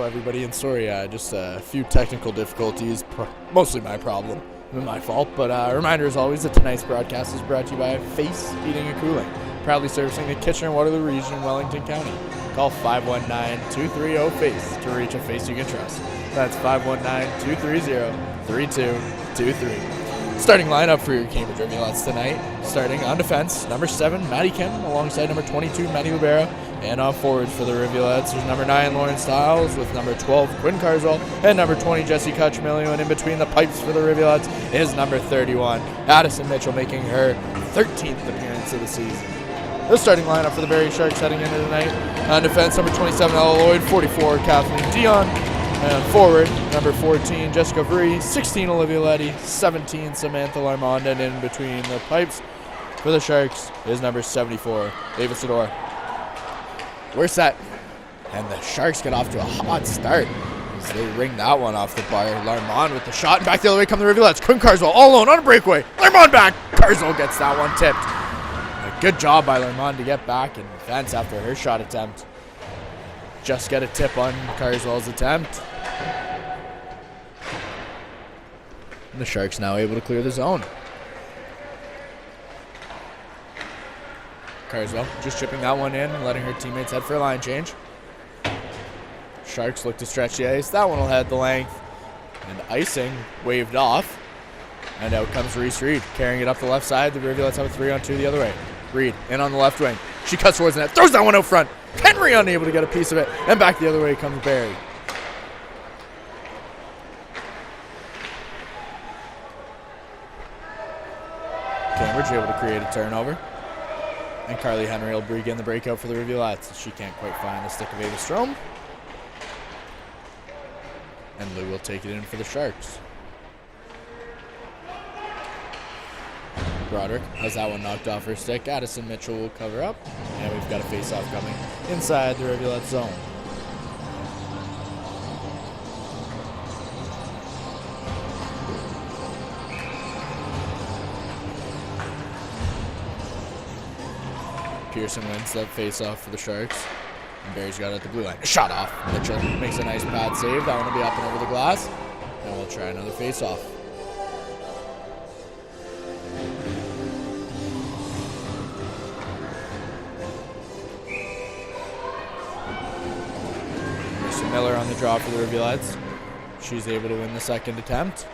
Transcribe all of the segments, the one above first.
everybody in story. Just a few technical difficulties, mostly my problem, and my fault. But a reminder, as always, that tonight's broadcast is brought to you by Face Heating and Cooling, proudly servicing the Kitchener-Waterloo region in Wellington County. Call 519-230-FACE to reach a face you can trust. That's 519-230-3223. Starting lineup for your Cambridge Rivulettes tonight. Starting on defense, number 7, Maddie Kim, alongside number 22, Maddie Libera. And on forwards for the Rivulettes, there's number 9, Lauren Stiles, with number 12, Quinn Carswell, and number 20, Jessie Kutchmilio. And in between the pipes for the Rivulettes is number 31, Addison Mitchell, making her 13th appearance of the season. The starting lineup for the Barrie Sharks heading into tonight. On defense, number 27, Ella Lloyd, 44, Kathleen Dion. And forward, number 14, Jessica Vree, 16, Olivia Letty, 17, Samantha Larmond, and in between the pipes for the Sharks is number 74, Ava Sador. We're set, and the Sharks get off to a hot start as they ring that one off the bar. Larmond with the shot, and back the other way come the Rivulettes. Quinn Carswell all alone on a breakaway. Larmond back. Carswell gets that one tipped. A good job by Larmond to get back in defense after her shot attempt. Just get a tip on Carswell's attempt. And the Sharks now able to clear the zone. Carswell just chipping that one in and letting her teammates head for a line change. Sharks look to stretch the ice. That one will head the length. And icing waved off. And out comes Reese Reed, carrying it up the left side. The Rivulettes have a 3-on-2 the other way. Reed in on the left wing. She cuts towards the net, throws that one out front. Henry unable to get a piece of it. And back the other way comes Barrie. Cambridge able to create a turnover. And Carly Henry will begin the breakout for the Rivulettes. She can't quite find the stick of Ava Strom. And Lou will take it in for the Sharks. Broderick has that one knocked off her stick. Addison Mitchell will cover up. And we've got a face-off coming inside the Rivulet zone. Pearson wins that face-off for the Sharks. And Barry's got it at the blue line. Shot off. Mitchell makes a nice pad save. That one will be up and over the glass. And we'll try another face-off. Miller on the draw for the Rivulettes. She's able to win the second attempt.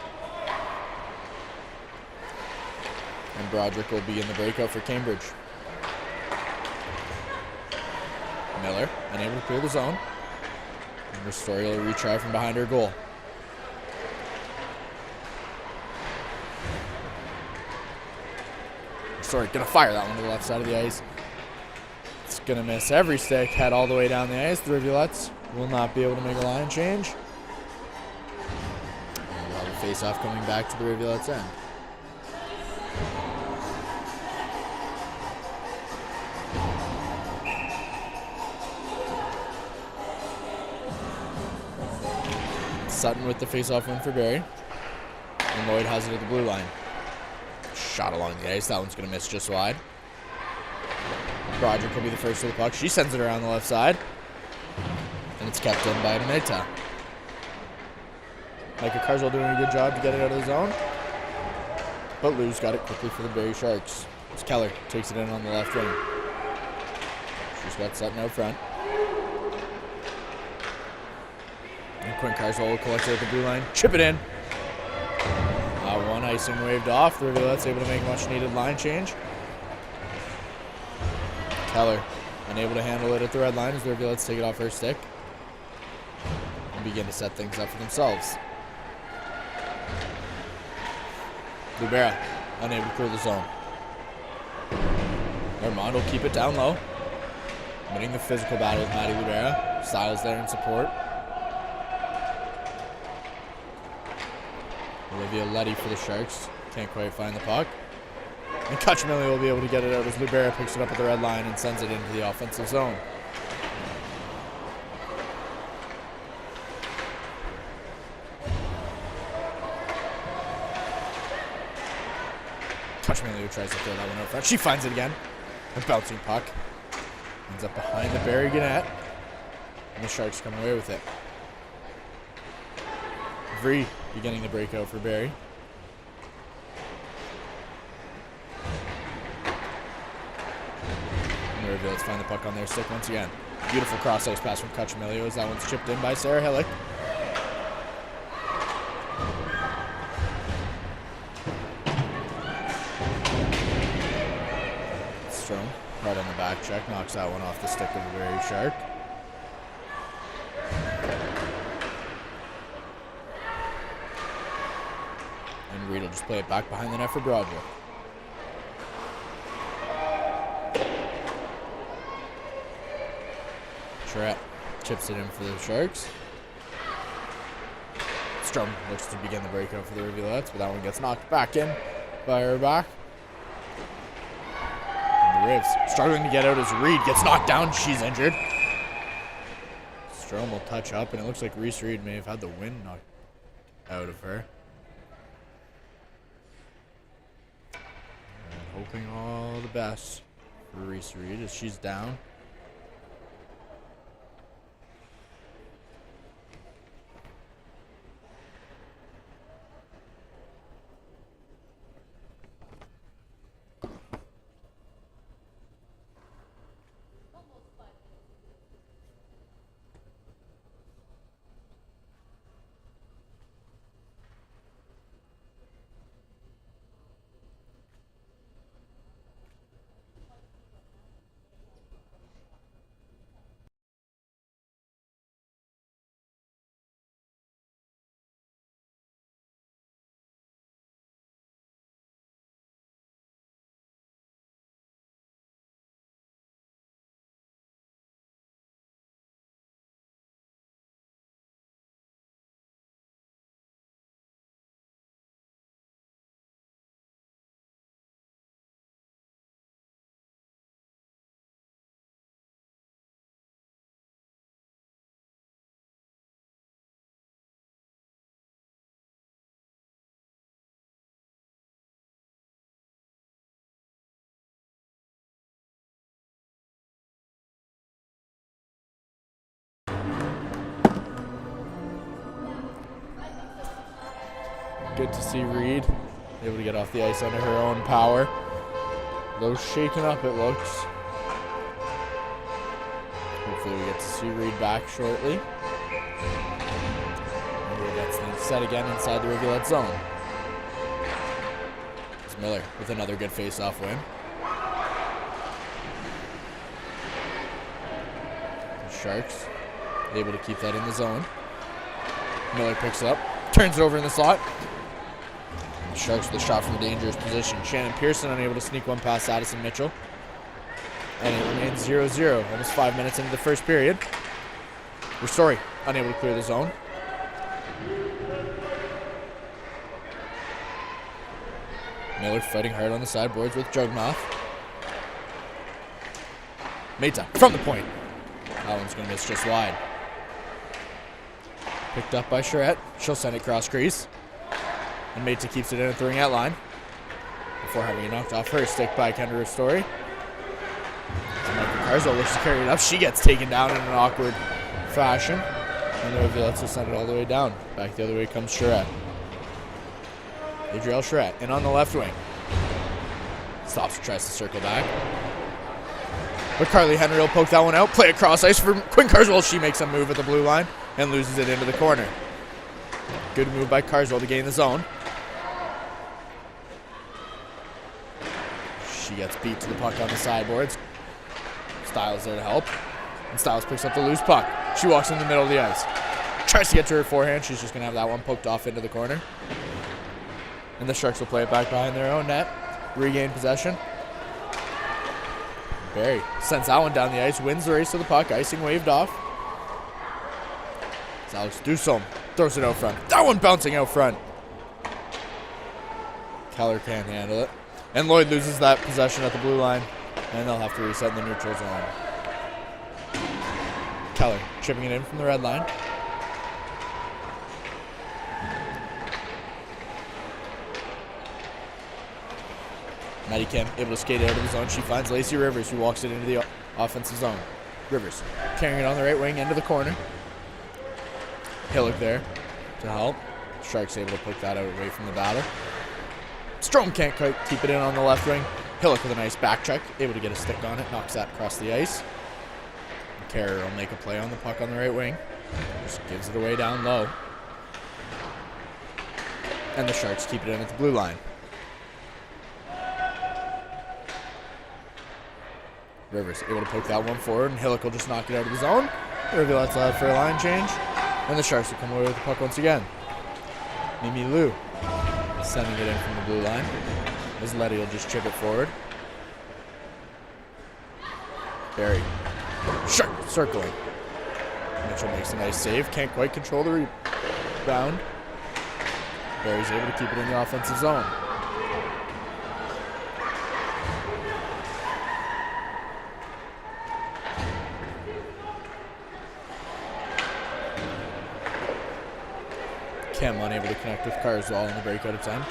And Broderick will be in the breakout for Cambridge. Miller unable to clear the zone. And Ristori will retry from behind her goal. Ristori gonna fire that one to the left side of the ice. It's gonna miss every stick, head all the way down the ice. The Rivulettes will not be able to make a line change. And we'll have a face-off coming back to the Rivulettes' end. Sutton with the face-off win for Barrie. And Lloyd has it at the blue line. Shot along the ice. That one's going to miss just wide. Broderick will be the first to the puck. She sends it around the left side. And it's kept in by Meta. Micah Carswell doing a good job to get it out of the zone. But Lou's got it quickly for the Barrie Sharks. It's Keller takes it in on the left wing. She's got Sutton out front. And Quinn Carswell will collect it at the blue line. Chip it in. One icing waved off. The Rivulettes able to make a much needed line change. Keller unable to handle it at the red line as the Rivulettes take it off her stick. And begin to set things up for themselves. Libera unable to clear the zone. Armand will keep it down low. Winning the physical battle with Maddie Libera. Styles there in support. Olivia Letty for the Sharks. Can't quite find the puck. And Kutchmilli will be able to get it out as Libera picks it up at the red line and sends it into the offensive zone. Kutchmilli tries to throw that one out front. She finds it again. A bouncing puck. Ends up behind the Barrie net. And the Sharks come away with it. Vree beginning the breakout for Barrie. And the Rivulettes find the puck on their stick once again. Beautiful cross-ice pass from Cacciamilio as that one's chipped in by Sarah Hillick. Strom, right on the back check, knocks that one off the stick of the Barrie Shark. And Reed will just play it back behind the net for Broadway. Charette chips it in for the Sharks. Strom looks to begin the breakout for the Rivulettes, but that one gets knocked back in by her back. And the Rivs struggling to get out as Reed gets knocked down. She's injured. Strom will touch up, and it looks like Reese Reed may have had the wind knocked out of her. And hoping all the best for Reese Reed as she's down. Good to see Reed able to get off the ice under her own power. A little shaken up, it looks. Hopefully we get to see Reed back shortly. And Reed gets things set again inside the Rivulet zone. It's Miller with another good face-off win. The Sharks able to keep that in the zone. Miller picks it up, turns it over in the slot. Sharks with a shot from a dangerous position. Shannon Pearson unable to sneak one past Addison Mitchell. And it remains 0-0, almost 5 minutes into the first period. Ristori unable to clear the zone. Miller fighting hard on the sideboards with Jugmouth. Meta from the point. That one's going to miss just wide. Picked up by Charette. She'll send it cross crease. And Meta keeps it in at the ring out line before having it knocked off her stick by Kendra Ristori. Michael Carswell looks to carry it up. She gets taken down in an awkward fashion. And the Rivulettes will send it all the way down. Back the other way comes Charette. Adrielle Charette in on the left wing. Stops and tries to circle back. But Carly Henry will poke that one out. Play across ice for Quinn Carswell. She makes a move at the blue line and loses it into the corner. Good move by Carswell to gain the zone. She gets beat to the puck on the sideboards. Styles there to help. And Styles picks up the loose puck. She walks in the middle of the ice. Tries to get to her forehand. She's just going to have that one poked off into the corner. And the Sharks will play it back behind their own net. Regain possession. Barrie sends that one down the ice. Wins the race to the puck. Icing waved off. It's Alex Dusome. Throws it out front. That one bouncing out front. Keller can't handle it. And Lloyd loses that possession at the blue line. And they'll have to reset in the neutral zone. Keller chipping it in from the red line. Maddie Kim able to skate out of the zone. She finds Lacey Rivers, who walks it into the offensive zone. Rivers carrying it on the right wing into the corner. Hillock there to help. Sharks able to pick that out away from the battle. Strom can't quite keep it in on the left wing. Hillock with a nice back check, able to get a stick on it, knocks that across the ice. Carrier will make a play on the puck on the right wing. Just gives it away down low. And the Sharks keep it in at the blue line. Rivers able to poke that one forward, and Hillock will just knock it out of the zone. The Rivulettes allowed for a line change, and the Sharks will come away with the puck once again. Mimi Lou sending it in from the blue line, as Letty will just chip it forward. Barrie Shark circling. Mitchell makes a nice save, can't quite control the rebound. Barrie's able to keep it in the offensive zone. Kim unable to connect with Carswell in the breakout attempt.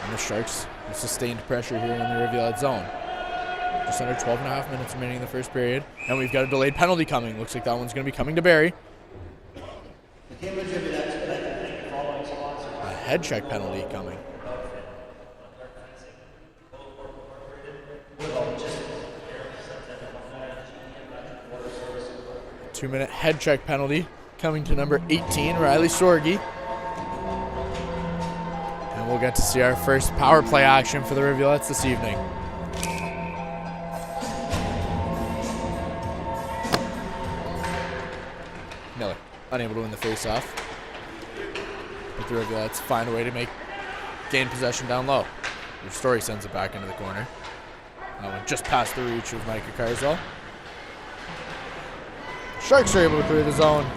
And the Sharks have sustained pressure here in the Rivulet zone. Just under 12 and a half minutes remaining in the first period. And we've got a delayed penalty coming. Looks like that one's going to be coming to Barrie. A head check penalty coming. A 2-minute head check penalty coming to number 18, Riley Sorgi. And we'll get to see our first power play action for the Rivulettes this evening. Miller, unable to win the faceoff. But the Rivulettes find a way to gain possession down low. Their Story sends it back into the corner. That one just past the reach of Micah Carswell. Sharks are able to clear the zone.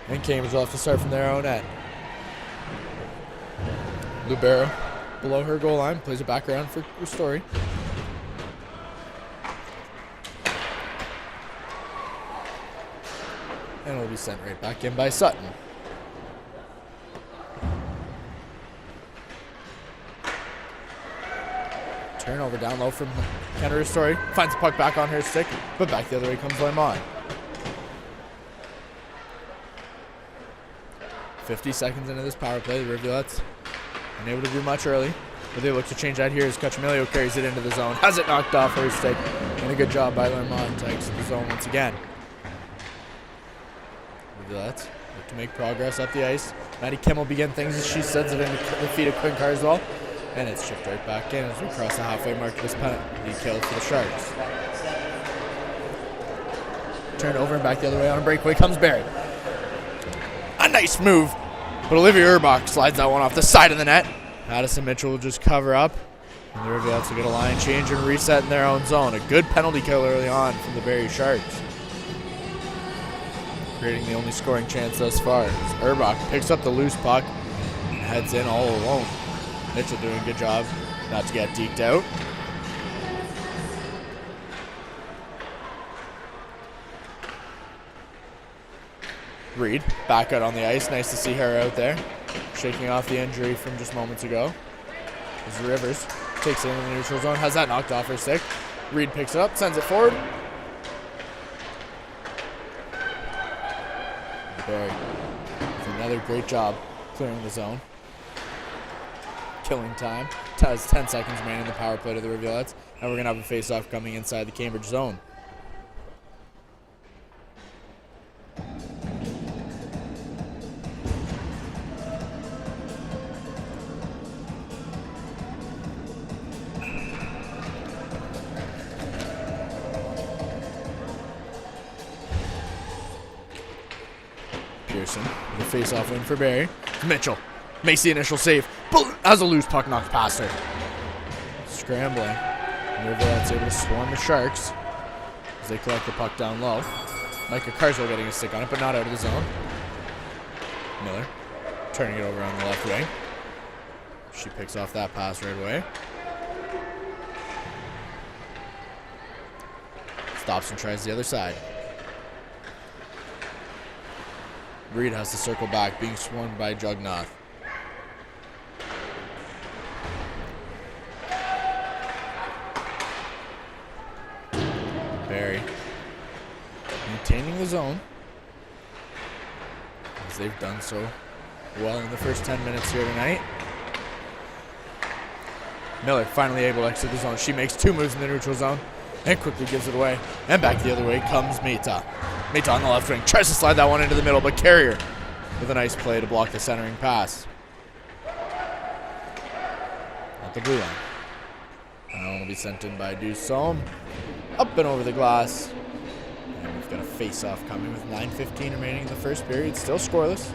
And Cambridge will have to start from their own end. Lubera below her goal line, plays it back around for Story. And it'll be sent right back in by Sutton. Turnover down low from Kendra Story. Finds the puck back on her stick, but back the other way comes Lemon. 50 seconds into this power play, the Rivulettes unable to do much early, but they look to change that here as Cuchamilio carries it into the zone. Has it knocked off her stick, and a good job by Lemon to exit the zone once again. Rivulettes look to make progress up the ice. Maddie Kim will begin things as she sends it into the feet of Quinn Carswell, and it's chipped right back in as we cross the halfway mark of this penalty kill for the Sharks. Turned over and back the other way on a breakaway comes Barrie. A nice move, but Olivia Urbach slides that one off the side of the net. Addison Mitchell will just cover up, and the Rivulettes will get a line change and reset in their own zone. A good penalty kill early on from the Barrie Sharks, creating the only scoring chance thus far. As Urbach picks up the loose puck and heads in all alone. Mitchell doing a good job not to get deked out. Reed back out on the ice. Nice to see her out there, shaking off the injury from just moments ago. As Rivers takes it in the neutral zone, has that knocked off her stick. Reed picks it up, sends it forward. Barrie with another great job clearing the zone. Killing time. Has 10 seconds remaining in the power play to the Rivulettes, and we're going to have a face-off coming inside the Cambridge zone. Pearson, the face-off win for Barrie. Mitchell makes the initial save, but has a loose puck knocked past her. Scrambling. Rivulet's able to swarm the Sharks as they collect the puck down low. Micah Carswell getting a stick on it, but not out of the zone. Miller turning it over on the left wing. She picks off that pass right away. Stops and tries the other side. Reed has to circle back, being swarmed by Jugnath. Barrie maintaining the zone. as they've done so well in the first 10 minutes here tonight. Miller finally able to exit the zone. She makes 2 moves in the neutral zone and quickly gives it away. And back the other way comes Meta. Meta on the left wing tries to slide that one into the middle, but Carrier with a nice play to block the centering pass. At the blue line. And that one will be sent in by Dusome. Up and over the glass. And we've got a face-off coming with 9:15 remaining in the first period. Still scoreless.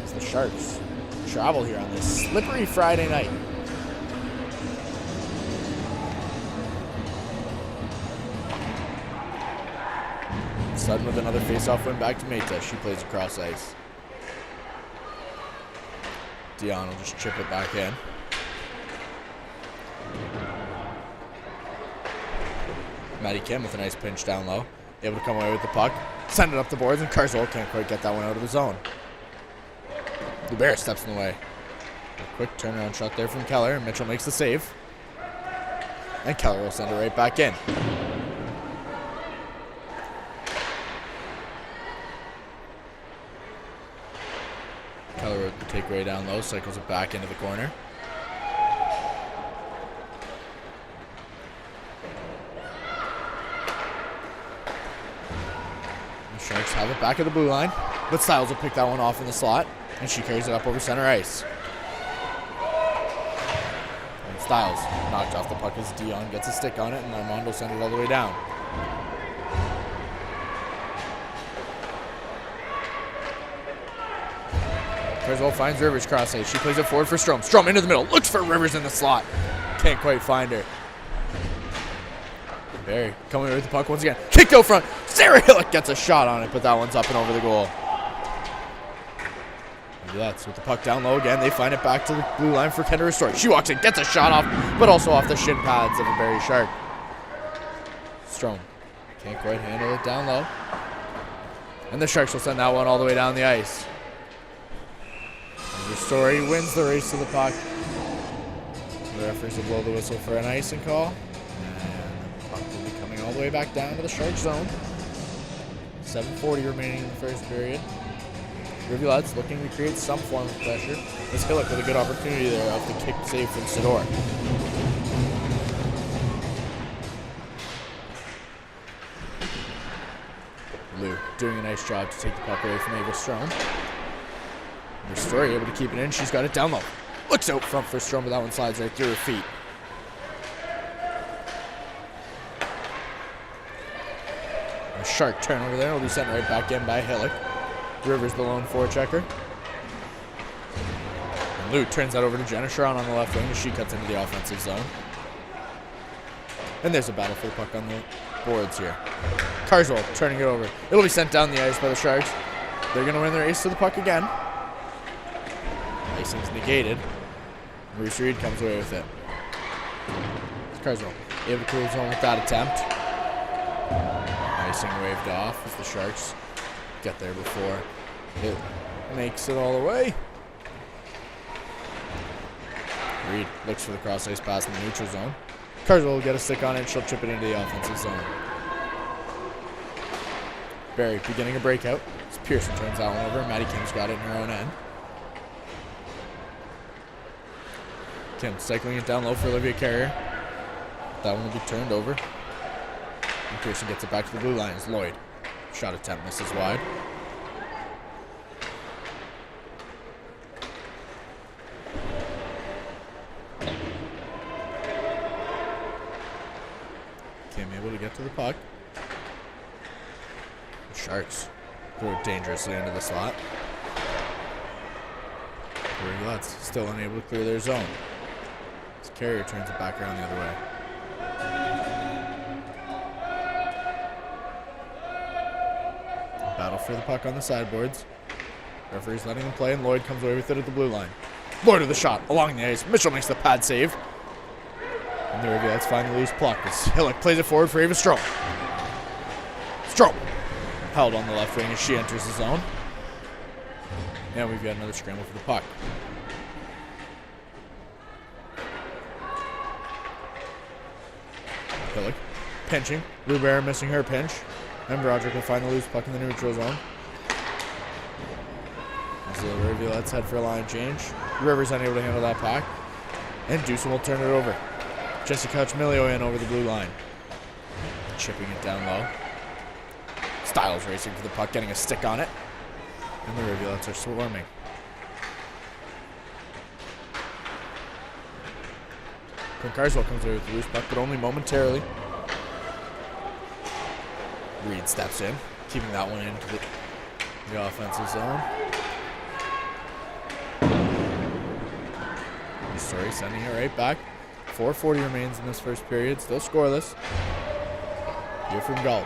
As the Sharks travel here on this slippery Friday night. Sutton with another face-off win back to Meta. She plays across ice. Dion will just chip it back in. Maddie Kim with a nice pinch down low. Able to come away with the puck. Send it up the boards, and Carzol can't quite get that one out of the zone. The Bear steps in the way. A quick turnaround shot there from Keller, and Mitchell makes the save. And Keller will send it right back in. Keller will take way down low, cycles it back into the corner. The Sharks have it back at the blue line, but Styles will pick that one off in the slot, and she carries it up over center ice. And Styles knocked off the puck as Dion gets a stick on it, and Armando sends it all the way down. Carzol finds Rivers cross ice. She plays it forward for Strom. Strom into the middle. Looks for Rivers in the slot. Can't quite find her. Barrie coming with the puck once again. Kicked out front. Sarah Hillock gets a shot on it, but that one's up and over the goal. Rivulettes with the puck down low again. They find it back to the blue line for Ken to restore. She walks in, gets a shot off, but also off the shin pads of a Barrie Shark. Strom can't quite handle it down low. And the Sharks will send that one all the way down the ice. Story wins the race to the puck. The referees will blow the whistle for an icing call. And the puck will be coming all the way back down to the Shark zone. 7:40 remaining in the first period. Rivulettes looking to create some form of pressure. As Hillock with a good opportunity there off the kick save from Sador. Lou doing a nice job to take the puck away from Ava Strom. Story able to keep it in. She's got it down low. Looks out front for Strom, but that one slides right through her feet. A Shark turn over there will be sent right back in by Hillock. Rivers the lone forechecker. And Lou turns that over to Jenna Sharon on the left wing as she cuts into the offensive zone. And there's a battle for the puck on the boards here. Carzol turning it over. It'll be sent down the ice by the Sharks. They're going to win their ace to the puck again. Icing's negated. Bruce Reed comes away with it. Carzol able to clear his zone with that attempt. Icing waved off as the Sharks get there before it makes it all the way. Reed looks for the cross ice pass in the neutral zone. Carzol will get a stick on it and she'll chip it into the offensive zone. Barrie beginning a breakout. As Pearson turns that one over. Maddie Kim's got it in her own end. Kim cycling it down low for Olivia Carrier. That one will be turned over. And Pearson gets it back to the blue line as Lloyd. Shot attempt misses wide. Kim able to get to the puck. The Sharks throw it dangerously into the slot. Rivulettes still unable to clear their zone. As Carrier turns it back around the other way. Battle for the puck on the sideboards. Referee's letting them play, and Lloyd comes away with it at the blue line. Lloyd with a shot along the ice. Mitchell makes the pad save. And the Rivulettes find the loose puck as Hillock plays it forward for Ava Strom. Strom held on the left wing as she enters the zone. And we've got another scramble for the puck. Hillock pinching. Lou Bear missing her pinch. And Broderick will find the loose puck in the neutral zone. So Rivulettes head for a line change. Rivers unable to handle that puck. And Deucin will turn it over. Jessica Milio in over the blue line. Chipping it down low. Styles racing for the puck, getting a stick on it. And the Rivulettes are swarming. Quinn Carswell comes over with the loose puck, but only momentarily. Reed steps in, keeping that one into the offensive zone. Story sending it right back. 4:40 remains in this first period, still scoreless. Here from Galt.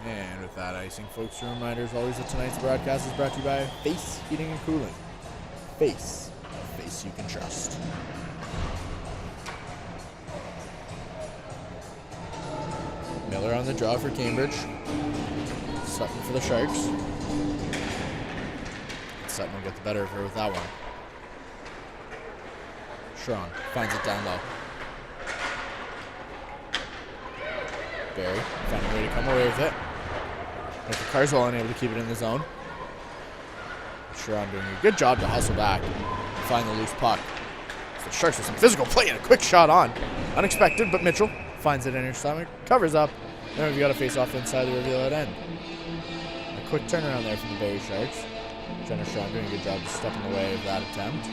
And with that icing, folks, a reminder as always that tonight's broadcast is brought to you by Face Heating and Cooling. Face, a face you can trust. Miller on the draw for Cambridge. Sutton for the Sharks. Sutton will get the better of her with that one. Strong finds it down low. Barrie finding a way to come away with it. Michael Carswell unable to keep it in the zone. Sharon doing a good job to hustle back and find the loose puck. So the Sharks with some physical play and a quick shot on. Unexpected, but Mitchell finds it in her stomach, covers up. Then we've got a face off inside the Rivulet end. A quick turnaround there from the Barrie Sharks. Jenna Strong doing a good job to step in the way of that attempt.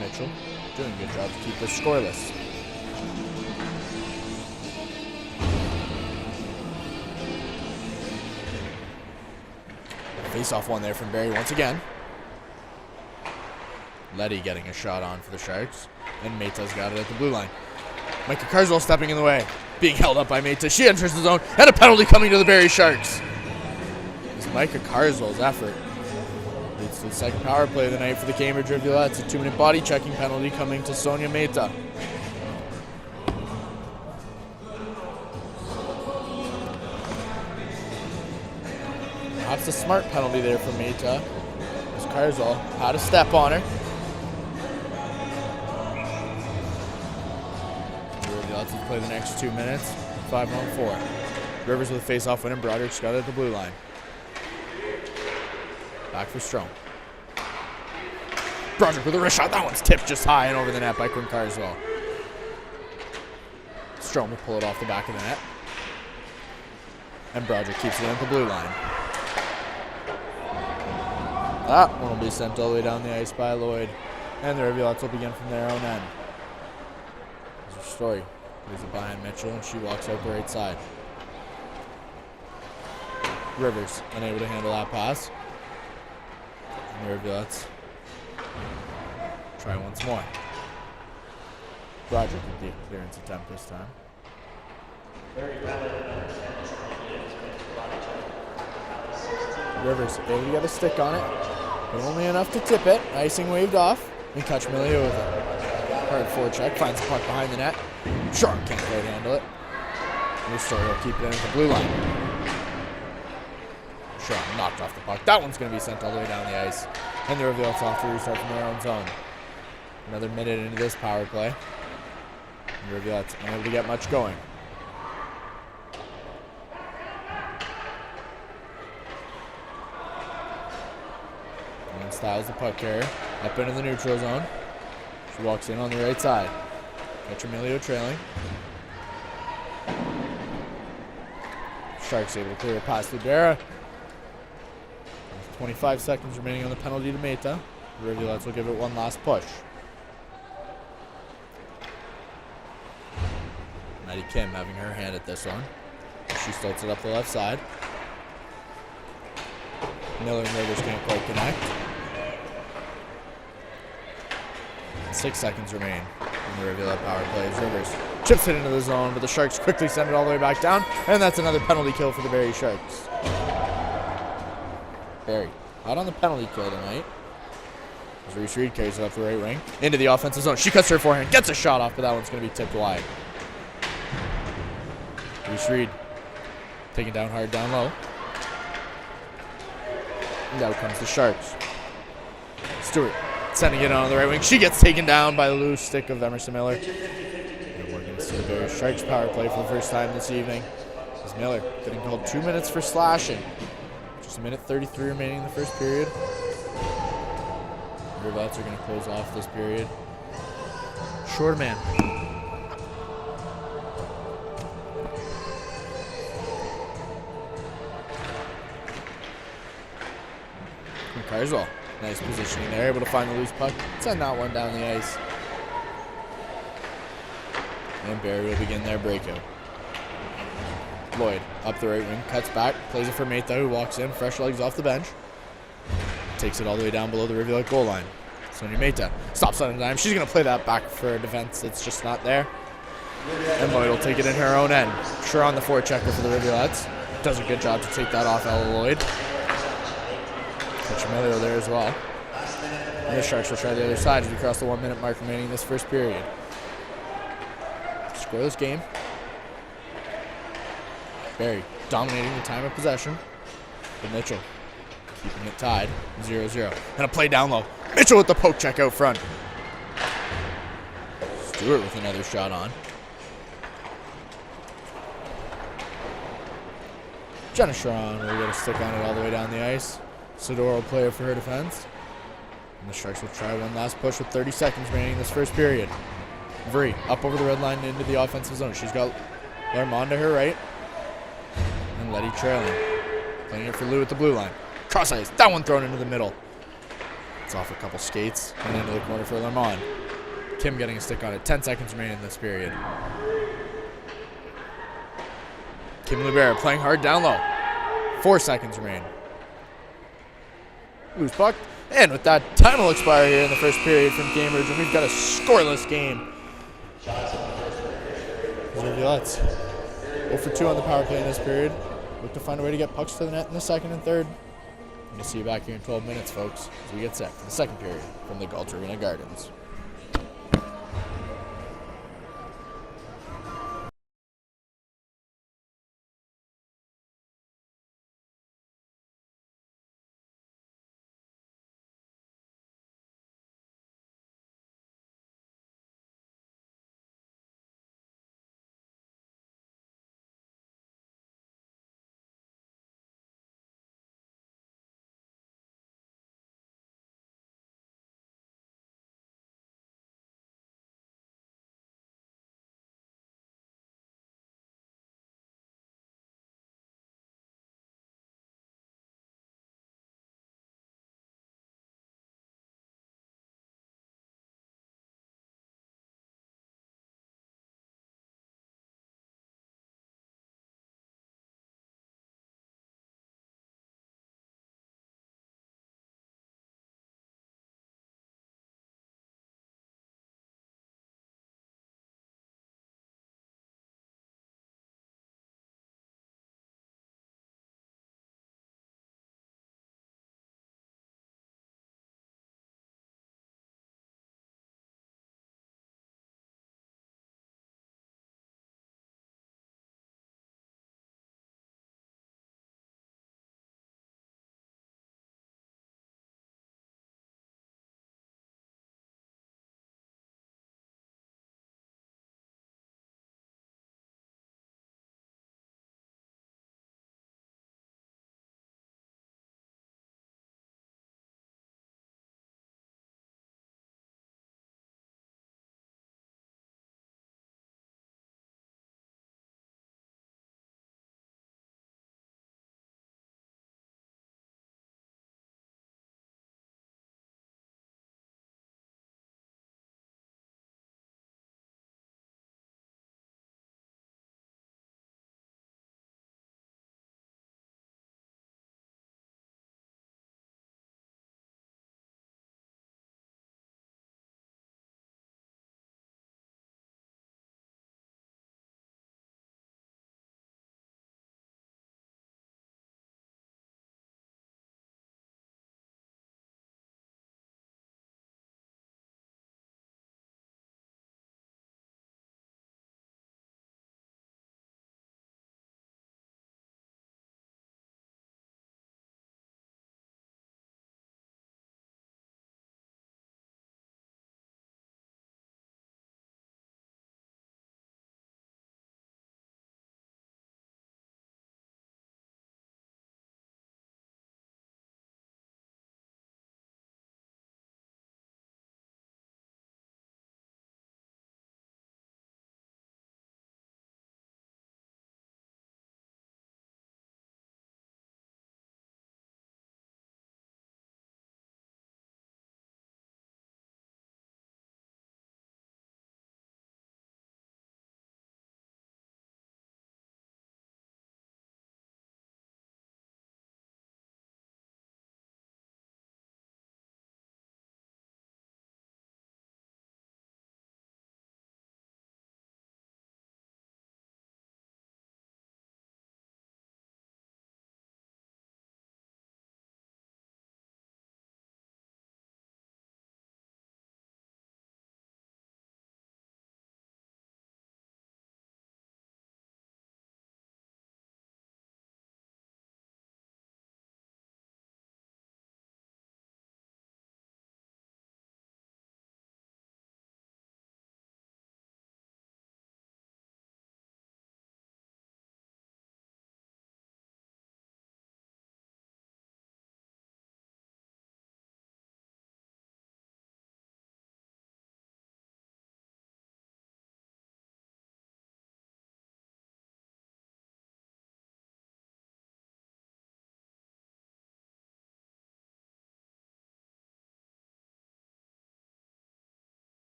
Mitchell doing a good job to keep this scoreless. Face-off one there from Barrie once again. Letty getting a shot on for the Sharks. And Meta's got it at the blue line. Micah Carswell stepping in the way. Being held up by Meta. She enters the zone. And a penalty coming to the Barrie Sharks. It's Micah Carswell's effort leads to the second power play of the night for the Cambridge Rivulettes. A 2-minute body checking penalty coming to Sonia Meta. That's a smart penalty there for Meta. As Carswell had a step on her. The Rivulettes will play the next 2 minutes. 5-on-4. Rivers with a face-off win and Broderick's got it at the blue line. Back for Strome. Broderick with a wrist shot. That one's tipped just high and over the net by Quinn Carswell. Strome will pull it off the back of the net. And Broderick keeps it at the blue line. That one will be sent all the way down the ice by Lloyd. And the Rivulettes will begin from their own end. There's a Story. Leaves it behind Mitchell, and she walks out the right side. Rivers unable to handle that pass. And the Rivulettes try once more. Broderick with the clearance attempt this time. Rivers able to get a stick on it, but only enough to tip it. Icing waved off. And catch Milio with a hard forecheck. Finds the puck behind the net. Shark can't quite handle it. And Story will keep it in at the blue line. Shark knocked off the puck. That one's going to be sent all the way down the ice. And the Rivulettes off to restart from their own zone. Another minute into this power play. And the Rivulettes unable to get much going. And Styles the puck carrier up into the neutral zone. She walks in on the right side. Catch Emilio trailing. Sharks able to clear it past Libera. 25 seconds remaining on the penalty to Meta. The Rivulettes will give it one last push. Maddie Kim having her hand at this one. She starts it up the left side. Miller and Rivers can't quite connect. 6 seconds remain in the Rivulet power play as Rivers chips it into the zone, but the Sharks quickly send it all the way back down, and that's another penalty kill for the Barrie Sharks. Barrie out on the penalty kill tonight. As Reese Reed carries it up the right wing into the offensive zone. She cuts her forehand, gets a shot off, but that one's going to be tipped wide. Reese Reed taken down hard down low. And out comes the Sharks. Stewart sending it on the right wing. She gets taken down by the loose stick of Emerson Miller. And we're going to see the Barrie Sharks power play for the first time this evening. As Miller getting called 2 minutes for slashing. Just a minute 33 remaining in the first period. The Rivulettes are going to close off this period. Short man. Carswell, nice positioning there, able to find the loose puck. Send that one down the ice. And Barrie will begin their breakout. Lloyd up the right wing, cuts back, plays it for Meta, who walks in, fresh legs off the bench. Takes it all the way down below the Rivulette goal line. Sonia Meta stops on a dime. She's going to play that back for a defense. It's just not there. And Lloyd will take it in her own end. Sure on the forechecker for the Rivulettes. Does a good job to take that off Ella Lloyd. Catch Emilio there as well. And the Sharks will try the other side as we cross the 1 minute mark remaining in this first period. Scoreless game. Barrie dominating the time of possession. But Mitchell keeping it tied, 0-0. And a play down low. Mitchell with the poke check out front. Stewart with another shot on. Jenna Sharon will get a stick on it all the way down the ice. Sador will play it for her defense. And the Sharks will try one last push with 30 seconds remaining in this first period. Vree up over the red line into the offensive zone. She's got Lermont to her right. And Letty trailing. Playing it for Lou at the blue line. Cross ice. That one thrown into the middle. It's off a couple skates and into the corner for Lermont. Kim getting a stick on it. 10 seconds remaining in this period. Kim Libera playing hard down low. 4 seconds remain. Loose puck. And with that, time will expire here in the first period from Cambridge, and we've got a scoreless game. Rivulettes 0 for 2 on the power play in this period. Look to find a way to get pucks to the net in the second and third. I'm going to see you back here in 12 minutes, folks, as we get set for the second period from the Galt Arena Gardens.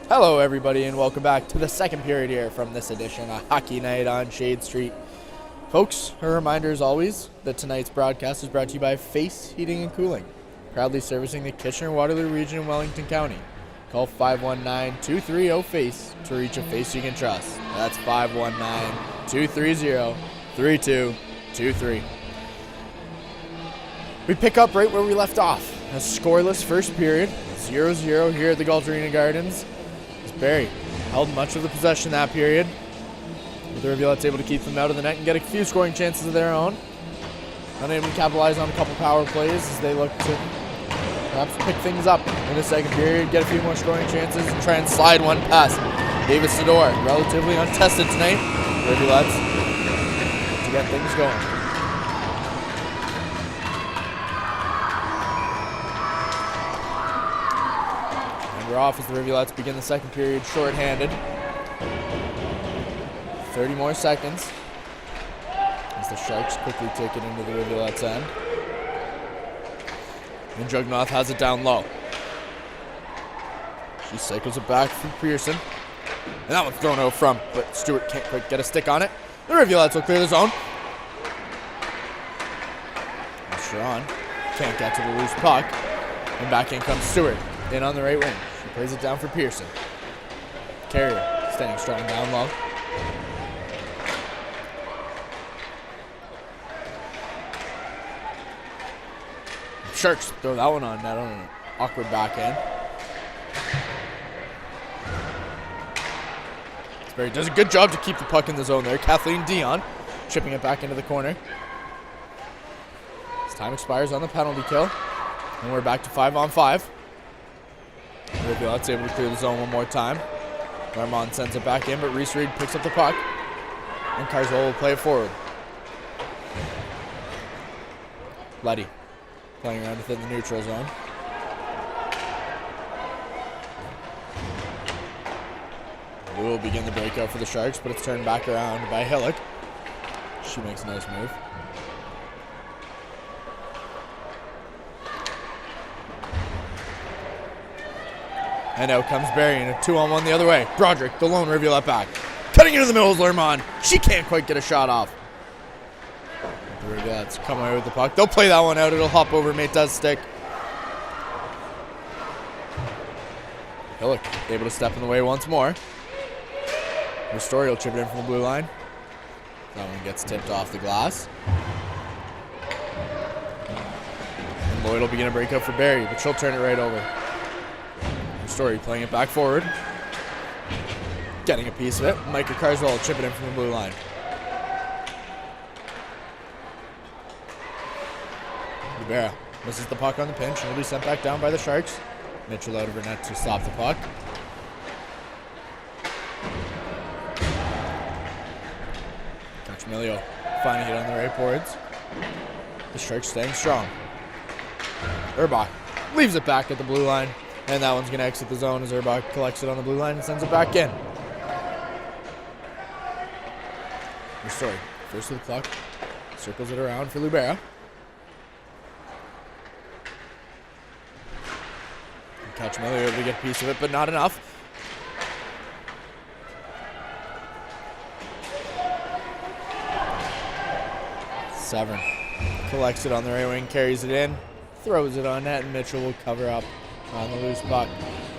Hello, everybody, and welcome back to the second period here from this edition of Hockey Night on Shade Street. Folks, a reminder as always that tonight's broadcast is brought to you by Face Heating and Cooling, proudly servicing the Kitchener-Waterloo region in Wellington County. Call 519-230-FACE to reach a face you can trust. That's 519-230-3223. We pick up right where we left off. A scoreless first period, 0-0 here at the Galt Arena Gardens. Barrie held much of the possession that period, with the Rivulettes able to keep them out of the net and get a few scoring chances of their own. Unable to capitalize on a couple power plays as they look to perhaps pick things up in the second period, get a few more scoring chances, and try and slide one past Davis Sador. Relatively untested tonight, Rivulettes, to get things going. We're off as the Rivulettes begin the second period shorthanded. 30 more seconds as the Sharks quickly take it into the Rivulettes' end. And Jugnoth has it down low. She cycles it back from Pearson. And that one's thrown out front, but Stewart can't quite get a stick on it. The Rivulettes will clear the zone. And Sharon can't get to the loose puck. And back in comes Stewart, in on the right wing. Plays it down for Pearson. Carrier standing strong down low. Sharks throw that one on net on an awkward backhand. Barrie does a good job to keep the puck in the zone there. Kathleen Dion chipping it back into the corner. As time expires on the penalty kill. And we're back to 5-on-5. Rivulette's able to clear the zone one more time. Larmont sends it back in, but Reese Reed picks up the puck. And Carzol will play it forward. Letty playing around within the neutral zone. We will begin the breakout for the Sharks, but it's turned back around by Hillock. She makes a nice move. And out comes Barrie in a 2-on-1 the other way. Broderick, the lone Rivulette back. Cutting into the middle is Lermont. She can't quite get a shot off. The Rivulettes come away with the puck. They'll play that one out. It'll hop over Mate's stick. Hillock able to step in the way once more. Ristori will chip it in from the blue line. That one gets tipped off the glass. And Lloyd will begin a breakup for Barrie, but she'll turn it right over. Story playing it back forward. Getting a piece of it. Micah Carzol chipping in from the blue line. Rivera misses the puck on the pinch and will be sent back down by the Sharks. Mitchell out of her net to stop the puck. Cachamilio finding it on the right boards. The Sharks staying strong. Urbach leaves it back at the blue line. And that one's going to exit the zone as Urbach collects it on the blue line and sends it back in. Ristori, first with the puck, circles it around for Lubera. Cachamilio able to get a piece of it, but not enough. Severn collects it on the right wing, carries it in, throws it on net, and Mitchell will cover up on the loose puck.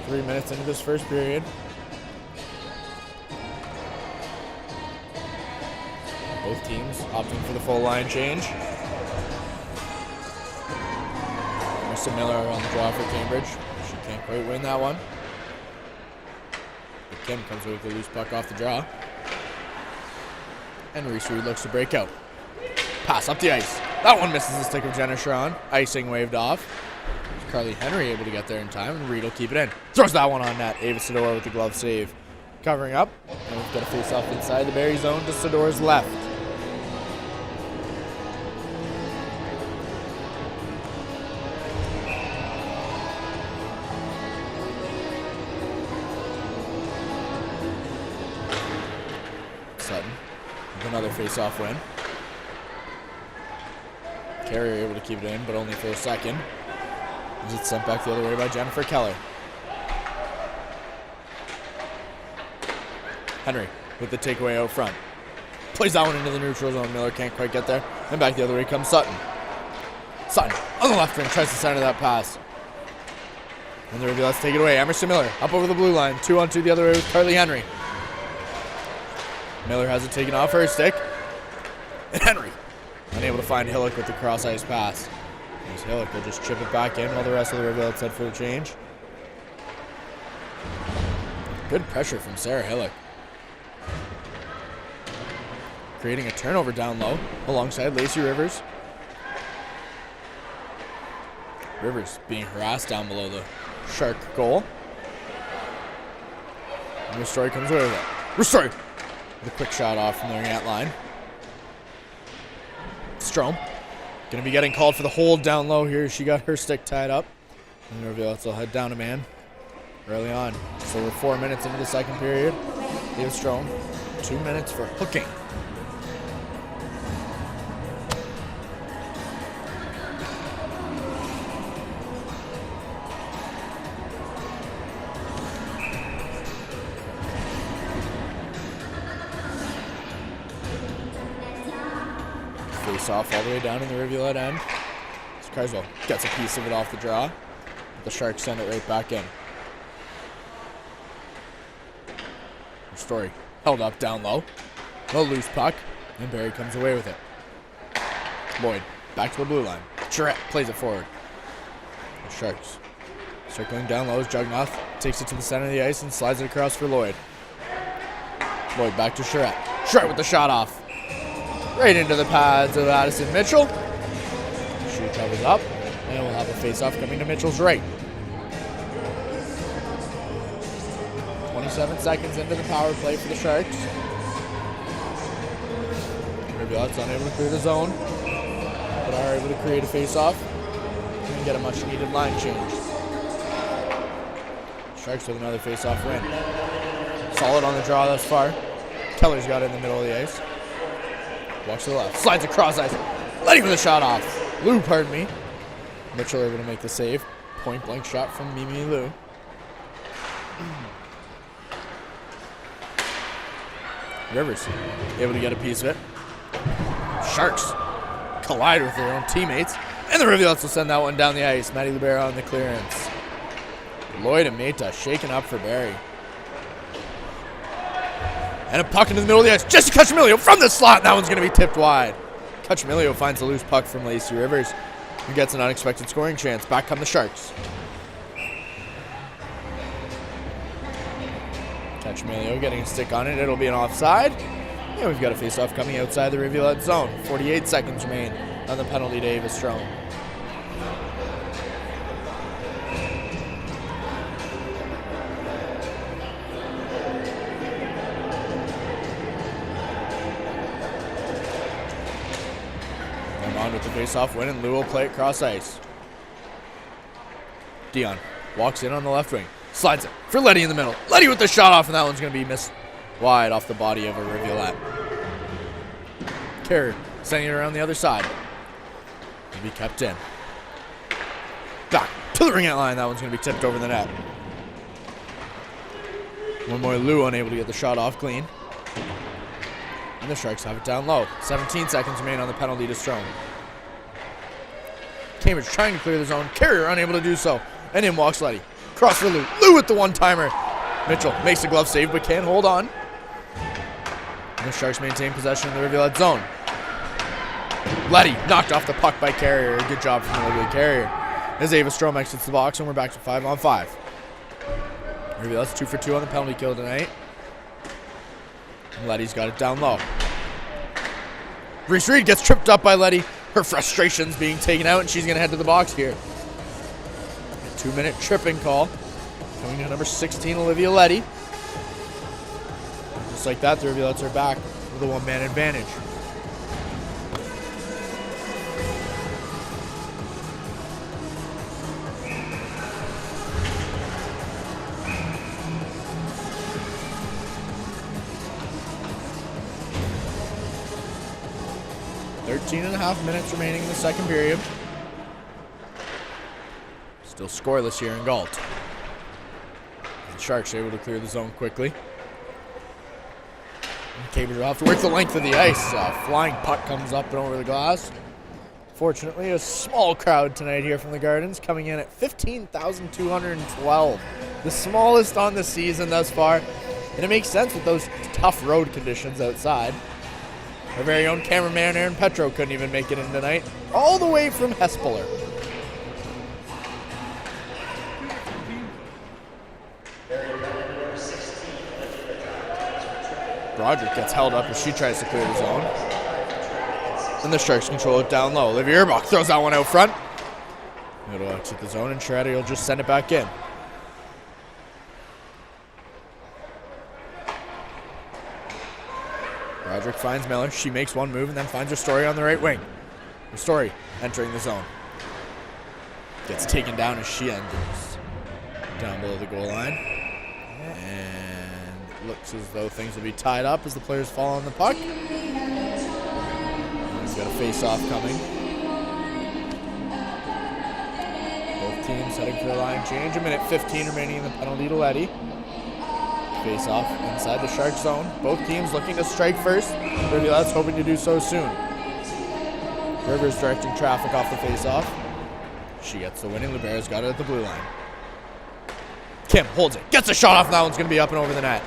3 minutes into this first period. Both teams opting for the full line change. Marissa Miller on the draw for Cambridge. She can't quite win that one. But Kim comes away with the loose puck off the draw. And Reese Reed looks to break out. Pass up the ice. That one misses the stick of Jenna Sharon. Icing waved off. Carly Henry able to get there in time, and Reed will keep it in. Throws that one on net. Ava Sador with the glove save. Covering up, and we've got a face-off inside the Barrie zone to Sador's left. Sutton with another face-off win. Carrier able to keep it in, but only for a second. It's sent back the other way by Jennifer Keller. Henry with the takeaway out front. Plays that one into the neutral zone. Miller can't quite get there. And back the other way comes Sutton. Sutton on the left wing tries to center that pass. And the Rivulettes take it away. Emerson Miller up over the blue line. 2-on-2 the other way with Carly Henry. Miller has it taken off her stick. And Henry unable to find Hillock with the cross ice pass. As Hillock will just chip it back in while the rest of the Rivulettes head for the change. Good pressure from Sarah Hillock. Creating a turnover down low alongside Lacey Rivers. Rivers being harassed down below the Shark goal. And Ristori comes away with it. Ristori with a quick shot off from the ring line. Strome going to be getting called for the hold down low here. She got her stick tied up. And the Rivulettes will head down a man early on. So we're 4 minutes into the second period. David Strome, 2 minutes for hooking. Face off all the way down in the Rivulette end. Carswell gets a piece of it off the draw. The Sharks send it right back in. Story held up down low. No loose puck. And Barrie comes away with it. Lloyd back to the blue line. Charette plays it forward. The Sharks circling down low as Jugnoth takes it to the center of the ice and slides it across for Lloyd. Lloyd back to Charette. Charette with the shot off. Right into the pads of Addison Mitchell. Shoot covers up. And we'll have a face-off coming to Mitchell's right. 27 seconds into the power play for the Sharks. Rivulette's unable to clear the zone, but are able to create a face-off and get a much-needed line change. Sharks with another face-off win. Solid on the draw thus far. Keller's got it in the middle of the ice. Walks to the left, slides across ice, letting the shot off. Lou, pardon me. Mitchell able to make the save. Point-blank shot from Mimi Lou. Rivers able to get a piece of it. Sharks collide with their own teammates. And the Rivulettes will send that one down the ice. Maddie Libera on the clearance. Lloyd and Meta shaking up for Barrie. And a puck into the middle of the ice. Jesse Cachamilio from the slot. That one's going to be tipped wide. Cachamilio finds a loose puck from Lacey Rivers and gets an unexpected scoring chance. Back come the Sharks. Cachamilio getting a stick on it. It'll be an offside. And we've got a face-off coming outside the Rivulette zone. 48 seconds remain on the penalty to Ava Strome. On with the face-off win, and Lou will play it cross ice. Dion walks in on the left wing. Slides it for Letty in the middle. Letty with the shot off, and that one's going to be missed wide off the body of a Rivulette. Carrier sending it around the other side. To be kept in. Back to the ring-out line. That one's going to be tipped over the net. One more Lou unable to get the shot off clean. And the Sharks have it down low. 17 seconds remain on the penalty to Strome. Cambridge trying to clear the zone. Carrier unable to do so. And in walks Letty. Cross for Lou. Lou with the one-timer. Mitchell makes the glove save but can't hold on. And the Sharks maintain possession in the Rivulette zone. Letty knocked off the puck by Carrier. Good job from the Lively Carrier. As Ava Strome exits the box, and we're back to 5-on-5. Rivulette's 2 for 2 on the penalty kill tonight. And Letty's got it down low. Reese Reed gets tripped up by Letty. Her frustration's being taken out, and she's going to head to the box here. A 2-minute tripping call. Coming to number 16, Olivia Letty. Just like that, the Rivulettes are back with a one-man advantage. Thirteen and a half minutes remaining in the second period. Still scoreless here in Galt. The Sharks are able to clear the zone quickly. Cambridge will have to work the length of the ice. Flying puck comes up and over the glass. Fortunately, a small crowd tonight here from the Gardens, coming in at 15,212. The smallest on the season thus far. And it makes sense with those tough road conditions outside. Our very own cameraman Aaron Petro couldn't even make it in tonight, all the way from Hespeler. Broderick gets held up as she tries to clear the zone. And the Sharks control it down low. Olivia Erbach throws that one out front. It'll exit the zone, and Shredder will just send it back in. Broderick finds Miller. She makes one move and then finds Ristori on the right wing. Ristori entering the zone. Gets taken down as she enters down below the goal line. And it looks as though things will be tied up as the players fall on the puck. He's got a face-off coming. Both teams heading for a line change. A minute 15 remaining in the penalty to Letty. Face-off inside the Shark zone. Both teams looking to strike first. Rivulettes hoping to do so soon. Rivers directing traffic off the face-off. She gets the winning. Libera's got it at the blue line. Kim holds it. Gets a shot off. That one's going to be up and over the net.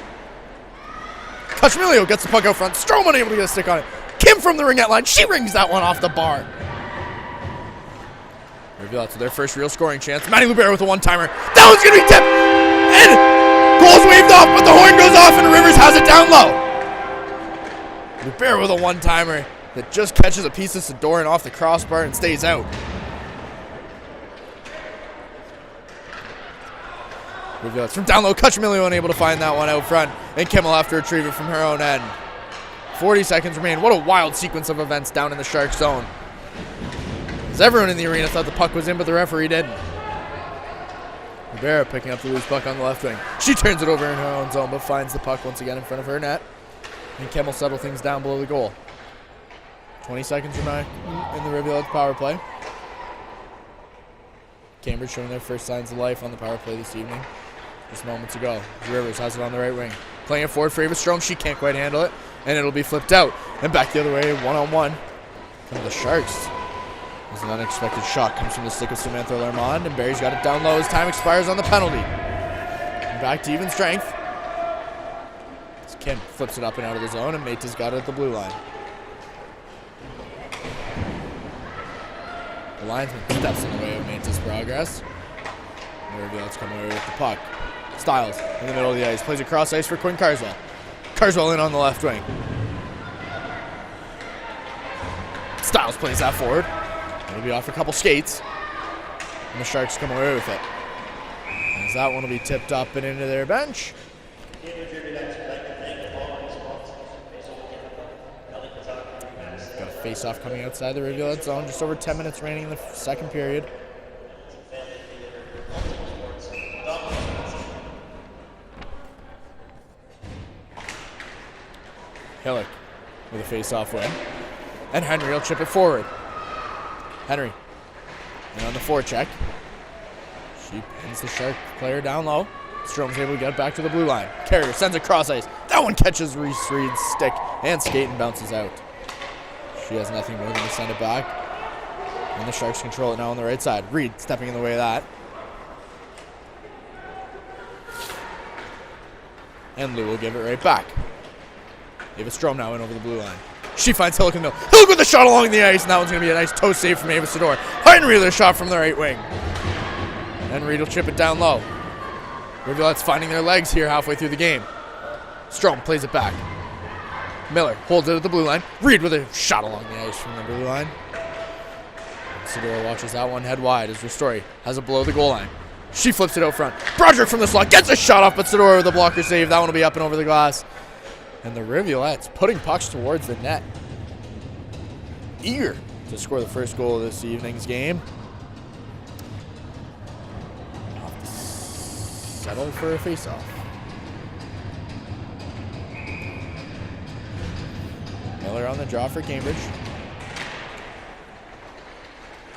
Kashmilio gets the puck out front. Strome unable to get a stick on it. Kim from the ringette line. She rings that one off the bar. Rivulettes with their first real scoring chance. Maddie Libera with a one-timer. That one's going to be tipped. And goal's waved off, but the horn goes off and Rivers has it down low. Libera with a one-timer that just catches a piece of Sidorin off the crossbar and stays out. Rivulettes from down low. Kachmilio unable to find that one out front, and Kim will have to retrieve it from her own end. 40 seconds remain. What a wild sequence of events down in the Shark zone. As everyone in the arena thought the puck was in, but the referee didn't. Rivera picking up the loose puck on the left wing. She turns it over in her own zone, but finds the puck once again in front of her net. And Kim will settle things down below the goal. 20 seconds remain in the Rivulettes power play. Cambridge showing their first signs of life on the power play this evening. Just moments ago. Rivers has it on the right wing. Playing it forward for Ava Strome. She can't quite handle it. And it'll be flipped out. And back the other way, one-on-one. From the Sharks. As an unexpected shot comes from the stick of Samantha Lermond. And Barry's got it down low as time expires on the penalty. And back to even strength. As Kim flips it up and out of the zone. And Maita's got it at the blue line. The linesman steps in the way of Maita's progress. And Rivulettes come away with the puck. Styles in the middle of the ice. Plays across ice for Quinn Carswell. Carswell in on the left wing. Styles plays that forward. It'll be off a couple skates. And the Sharks come away with it. As that one will be tipped up and into their bench. Got a face-off coming outside the Rivulettes zone. Just over 10 minutes remaining in the second period. Hillick with a face-off win. And Henry will chip it forward. Henry. And on the forecheck. She pins the Shark player down low. Strome's able to get it back to the blue line. Carrier sends it cross ice. That one catches Reese Reed's stick and skate and bounces out. She has nothing more than to send it back. And the Sharks control it now on the right side. Reed stepping in the way of that. And Lou will give it right back. Ava Strome now in over the blue line. She finds Hillick in the middle. Hillick with a shot along the ice. And that one's going to be a nice toe save from Ava Sidor. Henry with a shot from the right wing. And Reed will chip it down low. Rivulettes finding their legs here halfway through the game. Strome plays it back. Miller holds it at the blue line. Reed with a shot along the ice from the blue line. Sidor watches that one head wide as Ristori has it below the goal line. She flips it out front. Broderick from the slot gets a shot off, but Sidor with a blocker save. That one will be up and over the glass. And the Rivulettes putting pucks towards the net. Eager to score the first goal of this evening's game. Settle for a face-off. Miller on the draw for Cambridge.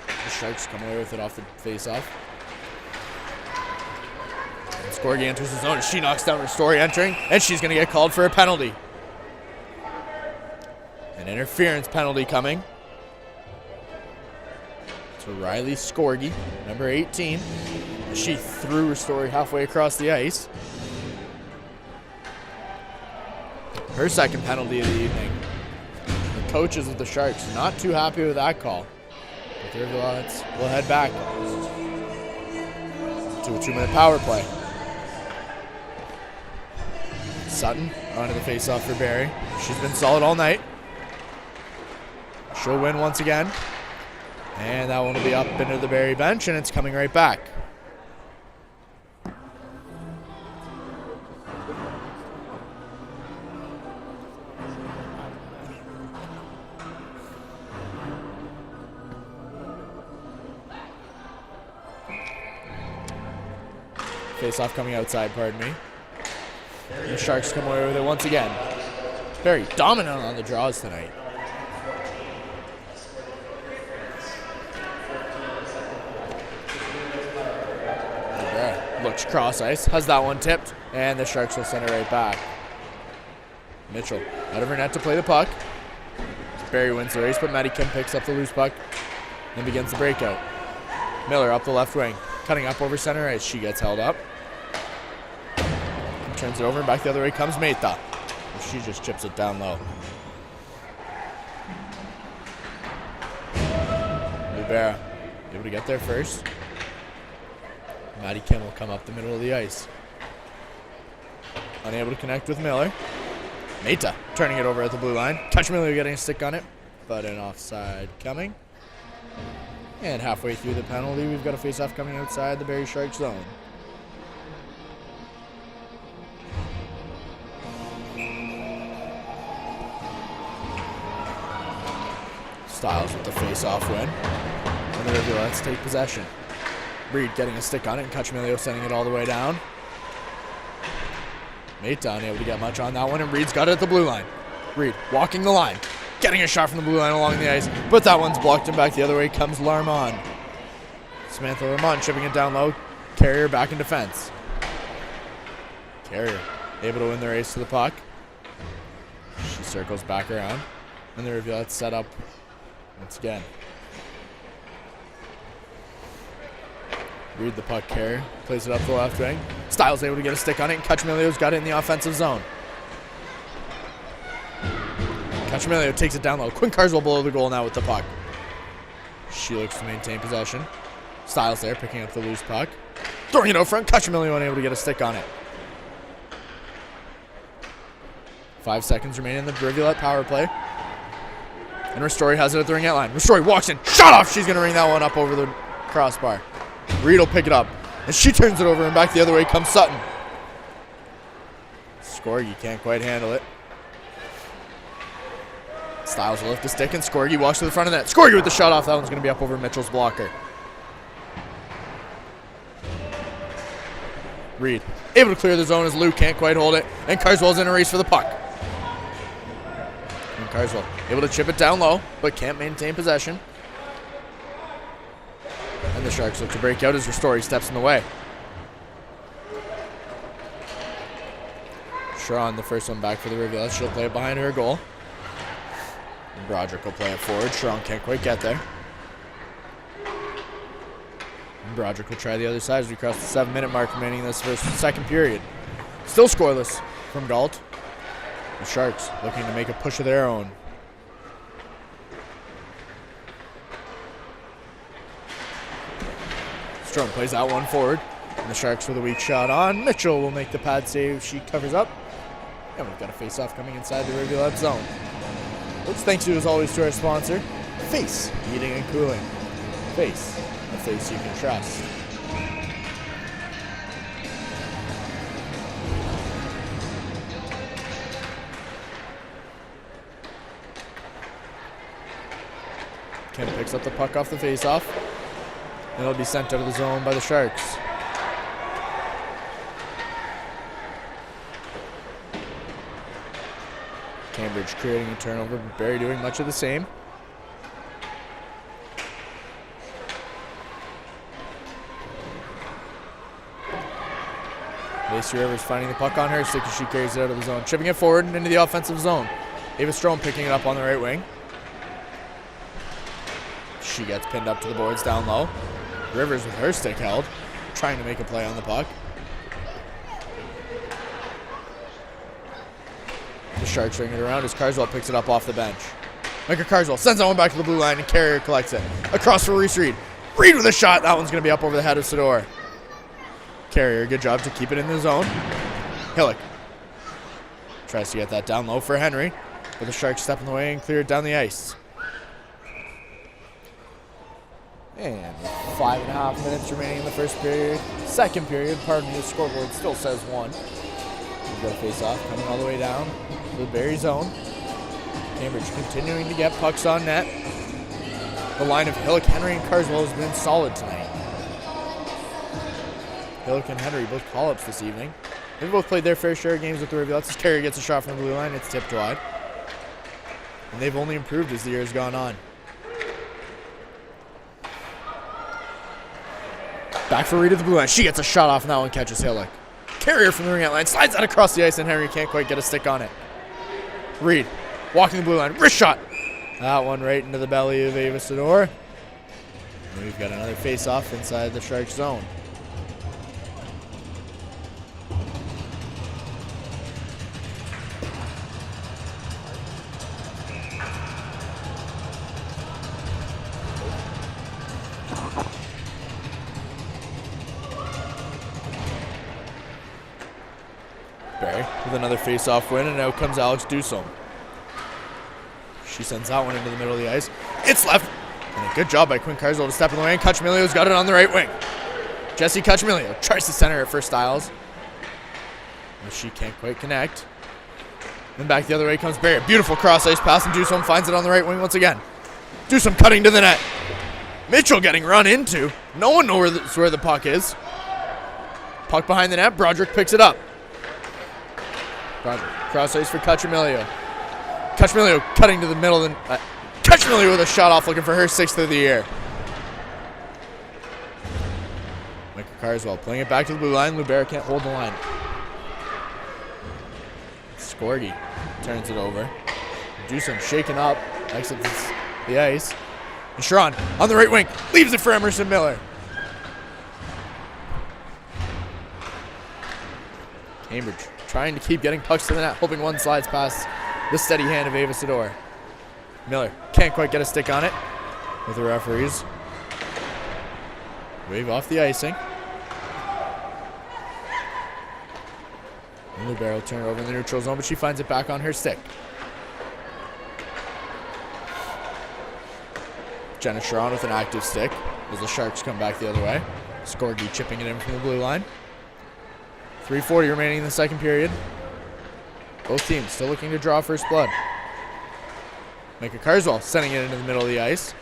The Sharks come away with it off the face-off. Scorgi enters the zone. She knocks down Ristori entering, and she's going to get called for a penalty. An interference penalty coming. To Riley Skorgi, number 18. She threw her story halfway across the ice. Her second penalty of the evening. The coaches of the Sharks not too happy with that call. But the Rivulettes will head back to a 2-minute power play. Sutton onto the faceoff for Barrie. She's been solid all night. She'll win once again. And that one will be up into the Barrie bench, and it's coming right back. Face-off coming outside, pardon me. And the Sharks come away with it once again. Very dominant on the draws tonight. Looks cross ice, has that one tipped, and the Sharks will send it right back. Mitchell out of her net to play the puck. Barrie wins the race, but Maddie Kim picks up the loose puck and begins the breakout. Miller up the left wing, cutting up over center ice. She gets held up. Turns it over and back the other way comes Meta. She just chips it down low. Rivera able to get there first. Maddie Kim will come up the middle of the ice. Unable to connect with Miller. Meta turning it over at the blue line. Miller getting a stick on it, but an offside coming. And halfway through the penalty, we've got a face-off coming outside the Barrie Sharks zone. Styles with the face-off win. And the Rivulettes take possession. Reed getting a stick on it, and Cachemilio sending it all the way down. Meta unable to get much on that one, and Reed's got it at the blue line. Reed walking the line, getting a shot from the blue line along the ice, but that one's blocked, and back the other way comes Larmont. Samantha Larmont chipping it down low. Carrier back in defense. Carrier able to win the race to the puck. She circles back around, and the Rivulettes set up once again. Read the puck carrier, plays it up the left wing. Styles able to get a stick on it, and Cachemilio's got it in the offensive zone. Cachemilio takes it down low. Quinn Carswell below the goal now with the puck. She looks to maintain possession. Styles there, picking up the loose puck. Throwing it out front, Cachemilio unable to get a stick on it. 5 seconds remaining in the Rivulette power play. And Ristori has it at the ringette line. Ristori walks in, shot off. She's going to ring that one up over the crossbar. Reed will pick it up, and she turns it over, and back the other way comes Sutton. Skorgi can't quite handle it. Styles will lift the stick, and Skorgi walks to the front of the net. Skorgi with the shot off. That one's going to be up over Mitchell's blocker. Reed able to clear the zone as Luke can't quite hold it, and Carswell's in a race for the puck. And Carswell able to chip it down low, but can't maintain possession. And the Sharks look to break out as Ristori steps in the way. Sharon, the first one back for the Rivulettes. She'll play it behind her goal. And Broderick will play it forward. Sharon can't quite get there. And Broderick will try the other side as we cross the 7-minute mark remaining in this second period. Still scoreless from Galt. The Sharks looking to make a push of their own. Strom plays that one forward. And the Sharks with a weak shot on. Mitchell will make the pad save. She covers up. And we've got a face-off coming inside the Rivulette zone. Which thanks you as always to our sponsor, Face Heating and Cooling. Face, a face you can trust. Kim picks up the puck off the face-off. And it'll be sent out of the zone by the Sharks. Cambridge creating a turnover, but Barrie doing much of the same. Lacey Rivers finding the puck on her stick as she carries it out of the zone. Chipping it forward and into the offensive zone. Ava Strom picking it up on the right wing. She gets pinned up to the boards down low. Rivers with her stick held, trying to make a play on the puck. The Sharks ring it around as Carswell picks it up off the bench. Micah Carswell sends that one back to the blue line, and Carrier collects it. Across for Reese Reed. Reed with a shot. That one's going to be up over the head of Sador. Carrier, good job to keep it in the zone. Hillock tries to get that down low for Henry, but the Sharks step in the way and clear it down the ice. And 5.5 minutes remaining in the first period. Second period, pardon me, the scoreboard still says 1. We've got a face-off coming all the way down to the Barrie zone. Cambridge continuing to get pucks on net. The line of Hillock, Henry, and Carswell has been solid tonight. Hillock and Henry both call-ups this evening. They've both played their fair share of games with the Rivulettes. As Carrier gets a shot from the blue line, it's tipped wide. And they've only improved as the year has gone on. Back for Reed at the blue line. She gets a shot off, and that one catches Hillock. Carrier from the ring out line slides that across the ice, and Henry can't quite get a stick on it. Reed walking the blue line. Wrist shot. That one right into the belly of Ava Sador. And we've got another face-off inside the Sharks zone. Barrie with another face-off win, and out comes Alex Dusome. She sends that one into the middle of the ice. It's left. And a good job by Quinn Carswell to step in the way, and Cuchmilio's got it on the right wing. Jesse Cuchmilio tries to center it for Styles. But she can't quite connect. Then back the other way comes Barrie. Beautiful cross-ice pass, and Dusome finds it on the right wing once again. Dusome cutting to the net. Mitchell getting run into. No one knows where the puck is. Puck behind the net. Broderick picks it up. Broderick cross-ice for Cuchmilio. Cuchmilio cutting to the middle. Cuchmilio with a shot off, looking for her 6th of the year. Micah Carswell playing it back to the blue line. Lubera can't hold the line. Skorgi turns it over. Dusome shaken up, exits the ice. And Sharon on the right wing leaves it for Emerson Miller. Cambridge trying to keep getting pucks to the net, hoping one slides past the steady hand of Ava Sador. Miller can't quite get a stick on it with the referees. Wave off the icing. And Lubera will turn it over in the neutral zone, but she finds it back on her stick. Jenna Sharon with an active stick as the Sharks come back the other way. Skorgi chipping it in from the blue line. 3:40 remaining in the second period. Both teams still looking to draw first blood. Micah Carswell sending it into the middle of the ice.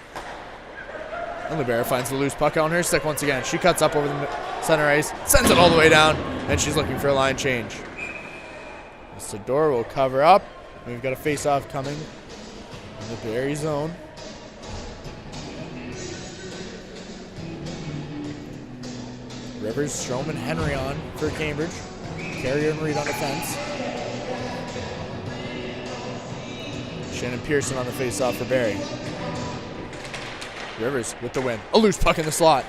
And Lubera finds the loose puck on her stick once again. She cuts up over the center ice, sends it all the way down, and she's looking for a line change. Sador will cover up. We've got a face-off coming in the Barrie zone. Rivers, Strom, and Henry on for Cambridge. Carrier and Reed on defense. Shannon Pearson on the face-off for Barrie. Rivers with the win. A loose puck in the slot.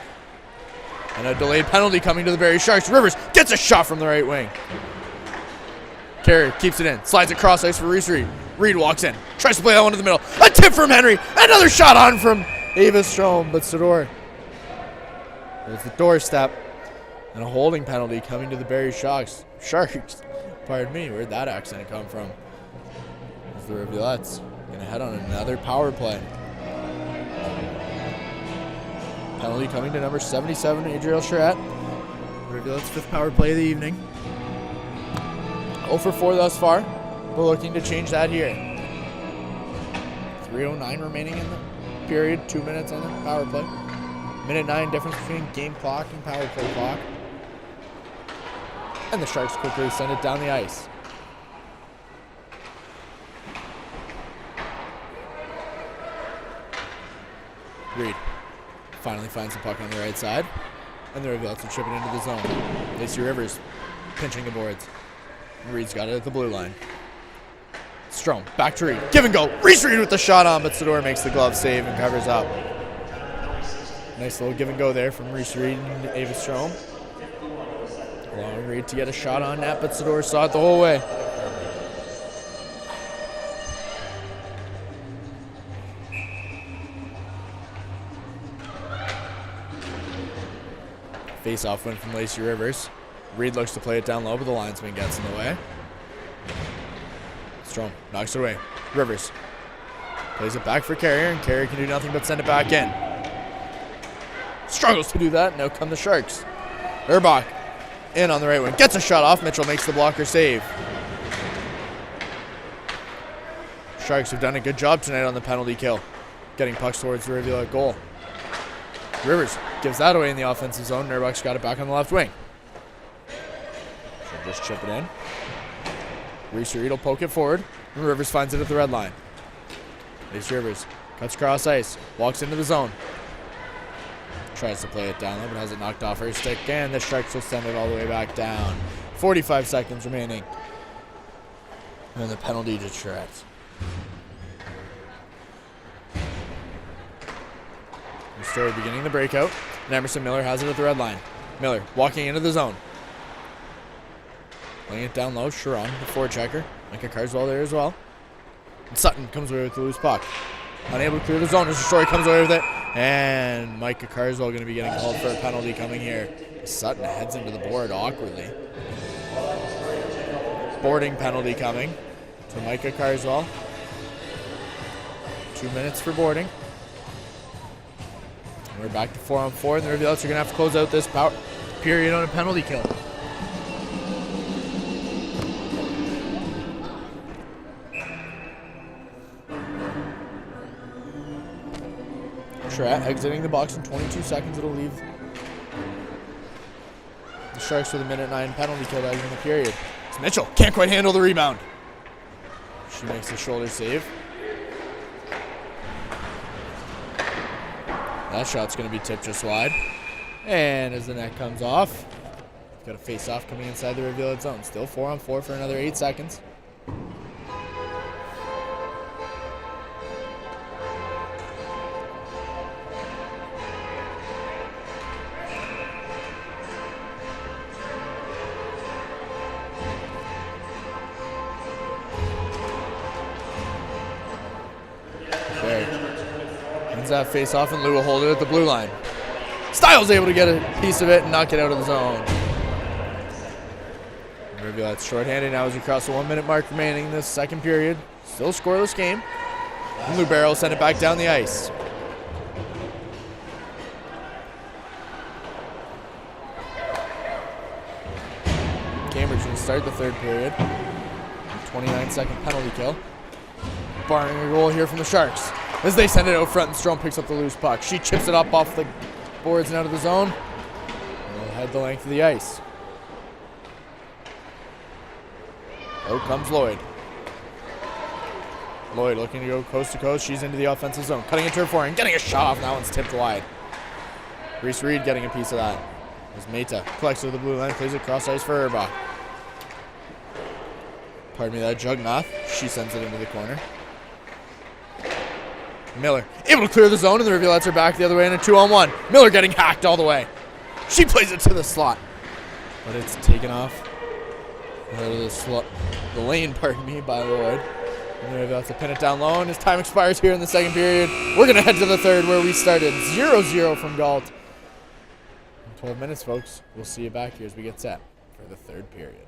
And a delayed penalty coming to the Barrie Sharks. Rivers gets a shot from the right wing. Carrier keeps it in. Slides across ice for Reese Reed. Reed walks in. Tries to play that one to the middle. A tip from Henry. Another shot on from Ava Strom. But Sador with the doorstep. And a holding penalty coming to the Barrie Sharks. Pardon me, where'd that accent come from? It's the Rivulettes gonna head on another power play. Penalty coming to number 77, Adriel Charette. Rivulettes' 5th power play of the evening. 0 for 4 thus far, but looking to change that here. 3:09 remaining in the period, 2 minutes on the power play. Minute 9 difference between game clock and power play clock. And the Sharks quickly send it down the ice. Reed finally finds the puck on the right side. And the Rivulettes will chip it into the zone. They see Rivers pinching the boards. And Reed's got it at the blue line. Strome, back to Reed. Give and go. Reese Reed with the shot on, but Sador makes the glove save and covers up. Nice little give and go there from Reese Reed and Ava Strome. Allowing Reed to get a shot on net, but Sador saw it the whole way. Face-off win from Lacey Rivers. Reed looks to play it down low, but the linesman gets in the way. Strome knocks it away. Rivers plays it back for Carrier, and Carrier can do nothing but send it back in. Struggles to do that. Now come the Sharks. Urbach in on the right wing. Gets a shot off. Mitchell makes the blocker save. Sharks have done a good job tonight on the penalty kill, getting pucks towards the Rivulet goal. Rivers gives that away in the offensive zone. Urbach's got it back on the left wing. Should just chip it in. Reese Reed will poke it forward, and Rivers finds it at the red line. Reese Rivers cuts across ice, walks into the zone. Tries to play it down low, but has it knocked off her stick, and the Sharks will send it all the way back down. 45 seconds remaining. And the penalty to Sharks. We started beginning the breakout, and Emerson Miller has it at the red line. Miller walking into the zone. Laying it down low, Sharon, the forechecker. Micah Carswell there as well. And Sutton comes away with the loose puck. Unable to clear the zone as Destroy comes away with it. And Micah Carswell going to be getting called for a penalty coming here. Sutton heads into the board awkwardly. Boarding penalty coming to Micah Carswell. 2 minutes for boarding. And we're back to 4-on-4, and the Rivulettes are going to have to close out this period on a penalty kill. Sherratt exiting the box in 22 seconds. It'll leave the Sharks with a minute 9 penalty kill in the period. It's Mitchell. Can't quite handle the rebound. She makes the shoulder save. That shot's going to be tipped just wide. And as the net comes off, got a face-off coming inside the Rivulet zone. Still 4-on-4 for another 8 seconds. That face off, and Lou will hold it at the blue line. Styles able to get a piece of it and knock it out of the zone. Rivulet's shorthanded now as we cross the 1 minute mark remaining in this second period. Still scoreless game. And Lou Barrow will send it back down the ice. Cambridge will start the third period. 29-second penalty kill. Barring a goal here from the Sharks. As they send it out front, and Strome picks up the loose puck. She chips it up off the boards and out of the zone. And will head the length of the ice. Out comes Lloyd. Lloyd looking to go coast to coast. She's into the offensive zone. Cutting into her forehand, getting a shot off. That one's tipped wide. Reese Reed getting a piece of that. As Meta collects to the blue line, plays it cross ice for Urbach. Pardon me, that Jugnath. She sends it into the corner. Miller able to clear the zone, and the Rivulettes are back the other way in a 2-on-1. Miller getting hacked all the way. She plays it to the slot, but it's taken off out of the lane, pardon me, by Lloyd. And the Rivulettes to pin it down low, and his time expires here in the second period. We're going to head to the third where we started 0-0 from Galt. 12 minutes, folks. We'll see you back here as we get set for the third period.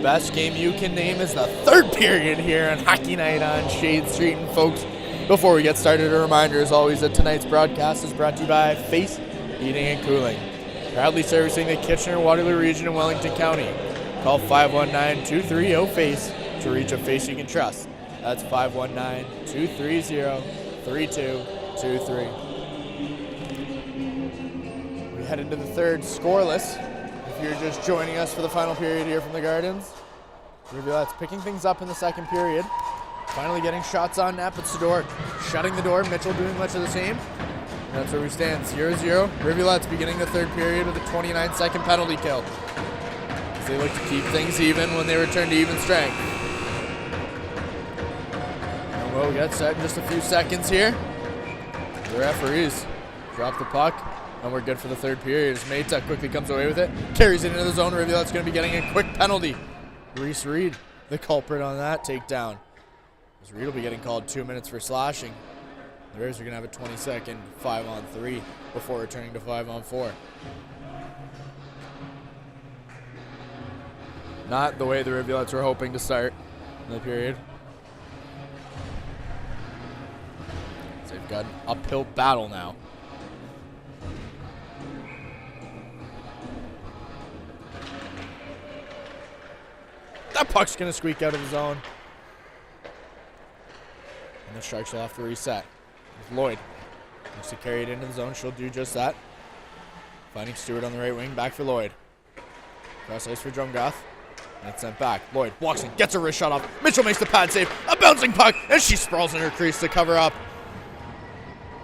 best game you can name is the third period here on Hockey Night on Shade Street. And folks, before we get started, a reminder as always that tonight's broadcast is brought to you by Face Heating and Cooling, proudly servicing the Kitchener-Waterloo region in Wellington County. Call 519-230-FACE to reach a face you can trust. That's 519-230-3223. We head into the third scoreless. If you're just joining us for the final period here from the Gardens, Rivulettes picking things up in the second period. Finally getting shots on net, but Sador shutting the door. Mitchell doing much of the same. And that's where we stand, 0-0. Rivulettes beginning the third period with a 29-second penalty kill, as they look to keep things even when they return to even strength. And we'll get set in just a few seconds here. The referees drop the puck, and we're good for the third period as Meta quickly comes away with it, carries it into the zone. Rivulette's going to be getting a quick penalty. Reese Reed, the culprit on that takedown. As Reed will be getting called 2 minutes for slashing. The Rivs are going to have a 20-second 5-on-3 before returning to 5-on-4. Not the way the Rivulettes were hoping to start in the period. So they've got an uphill battle now. That puck's going to squeak out of the zone. And the Sharks will have to reset. Lloyd wants to carry it into the zone. She'll do just that. Finding Stewart on the right wing. Back for Lloyd. Cross ice for Drumgoth. And it's sent back. Lloyd walks in, gets a wrist shot off. Mitchell makes the pad save. A bouncing puck, and she sprawls in her crease to cover up.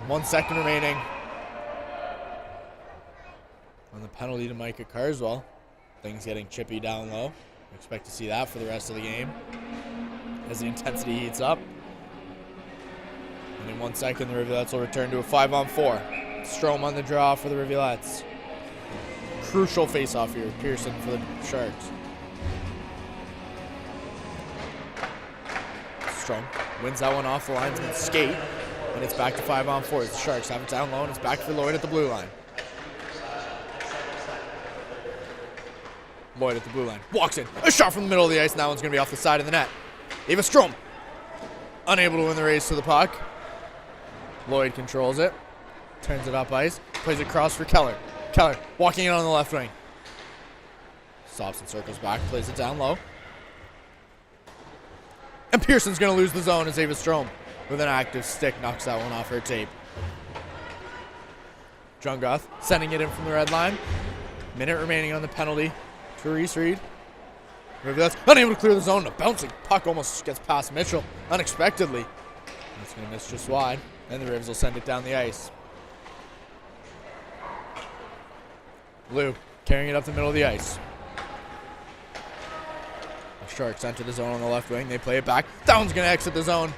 1 second remaining. On the penalty to Micah Carswell. Things getting chippy down low. Expect to see that for the rest of the game as the intensity heats up. And in 1 second, the Rivulettes will return to a 5-on-4. Strome on the draw for the Rivulettes. Crucial face-off here. Pearson for the Sharks. Strome wins that one off the linesman's skate, and it's back to 5-on-4. The Sharks have it down low, and it's back for Lloyd at the blue line. Lloyd at the blue line. Walks in. A shot from the middle of the ice, and that one's going to be off the side of the net. Ava Strome unable to win the race to the puck. Lloyd controls it. Turns it up ice. Plays it across for Keller. Keller walking in on the left wing. Stops and circles back. Plays it down low. And Pearson's going to lose the zone as Ava Strome, with an active stick, knocks that one off her tape. Drumgoth sending it in from the red line. Minute remaining on the penalty to Reese Reed. Rivulettes unable to clear the zone. A bouncing puck almost gets past Mitchell unexpectedly. It's going to miss just wide. And the Rivs will send it down the ice. Lou carrying it up the middle of the ice. The Sharks enter the zone on the left wing. They play it back. That one's going to exit the zone.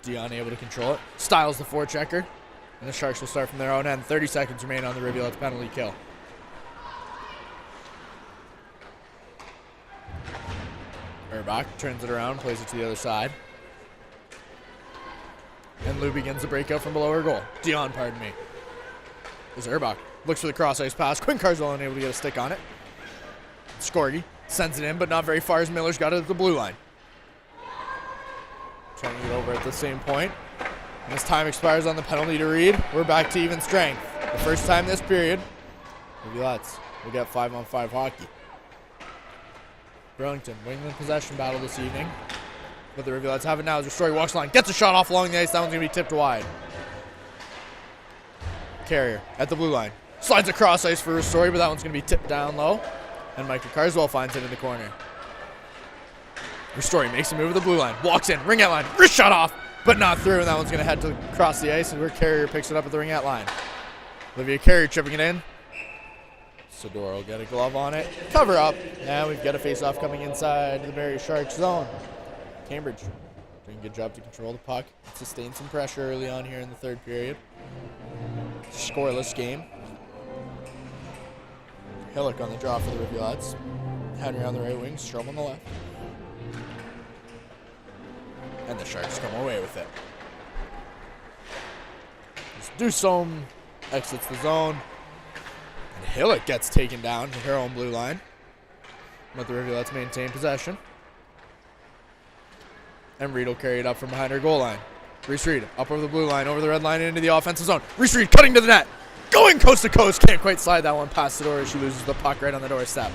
Dion able to control it. Styles the forechecker. And the Sharks will start from their own end. 30 seconds remain on the Rivulettes penalty kill. Erbach turns it around, plays it to the other side. And Lou begins the breakout from below her goal. Dion, pardon me. As Erbach looks for the cross ice pass. Quinn Carswell unable to get a stick on it. Scorgi sends it in, but not very far as Miller's got it at the blue line. Trying to get over at the same point. And as time expires on the penalty to Reed, we're back to even strength. The first time this period, Rivulettes will get 5-on-5 hockey. Burlington winning the possession battle this evening. But the Rivulettes have it now as Ristori walks the line, gets a shot off along the ice. That one's going to be tipped wide. Carrier at the blue line. Slides across ice for Ristori, but that one's going to be tipped down low. And Micah Carswell finds it in the corner. Ristori makes a move at the blue line. Walks in, ringette line, wrist shot off, but not through. And that one's going to head to across the ice, and where Carrier picks it up at the ringette line. Olivia Carrier chipping it in. Sador will get a glove on it. Cover up. Now we've got a face-off coming inside the Barrie Sharks zone. Cambridge doing a good job to control the puck. Sustained some pressure early on here in the third period. Scoreless game. Hillock on the draw for the Rivulettes. Henry on the right wing, Strom on the left. And the Sharks come away with it. Dusome exits the zone. And Hillock gets taken down to her own blue line. But the Rivulettes maintain possession. And Reed will carry it up from behind her goal line. Reese Reed up over the blue line, over the red line, into the offensive zone. Reese Reed cutting to the net. Going coast to coast. Can't quite slide that one past the door as she loses the puck right on the doorstep.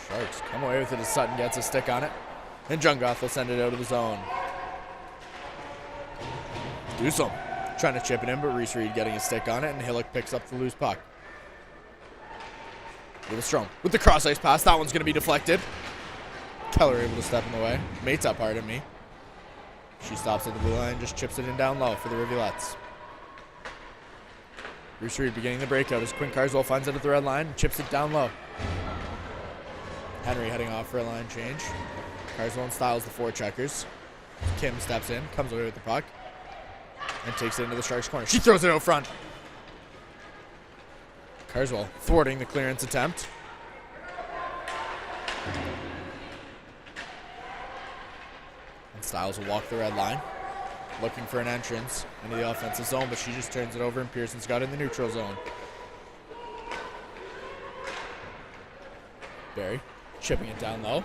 Sharks come away with it as Sutton gets a stick on it. And Jungoff will send it out of the zone. Dusel trying to chip it in, but Reese Reed getting a stick on it, and Hillock picks up the loose puck. Strong with the cross ice pass. That one's going to be deflected. Keller able to step in the way. Mate's up hard at me. She stops at the blue line, just chips it in down low for the Rivulettes. Reese Reed beginning the breakout as Quinn Carswell finds it at the red line, chips it down low. Henry heading off for a line change. Carswell and Styles the forecheckers. Kim steps in, comes away with the puck, and takes it into the Sharks' corner. She throws it out front. Carswell thwarting the clearance attempt. And Styles will walk the red line, looking for an entrance into the offensive zone, but she just turns it over, and Pearson's got it in the neutral zone. Barrie chipping it down low,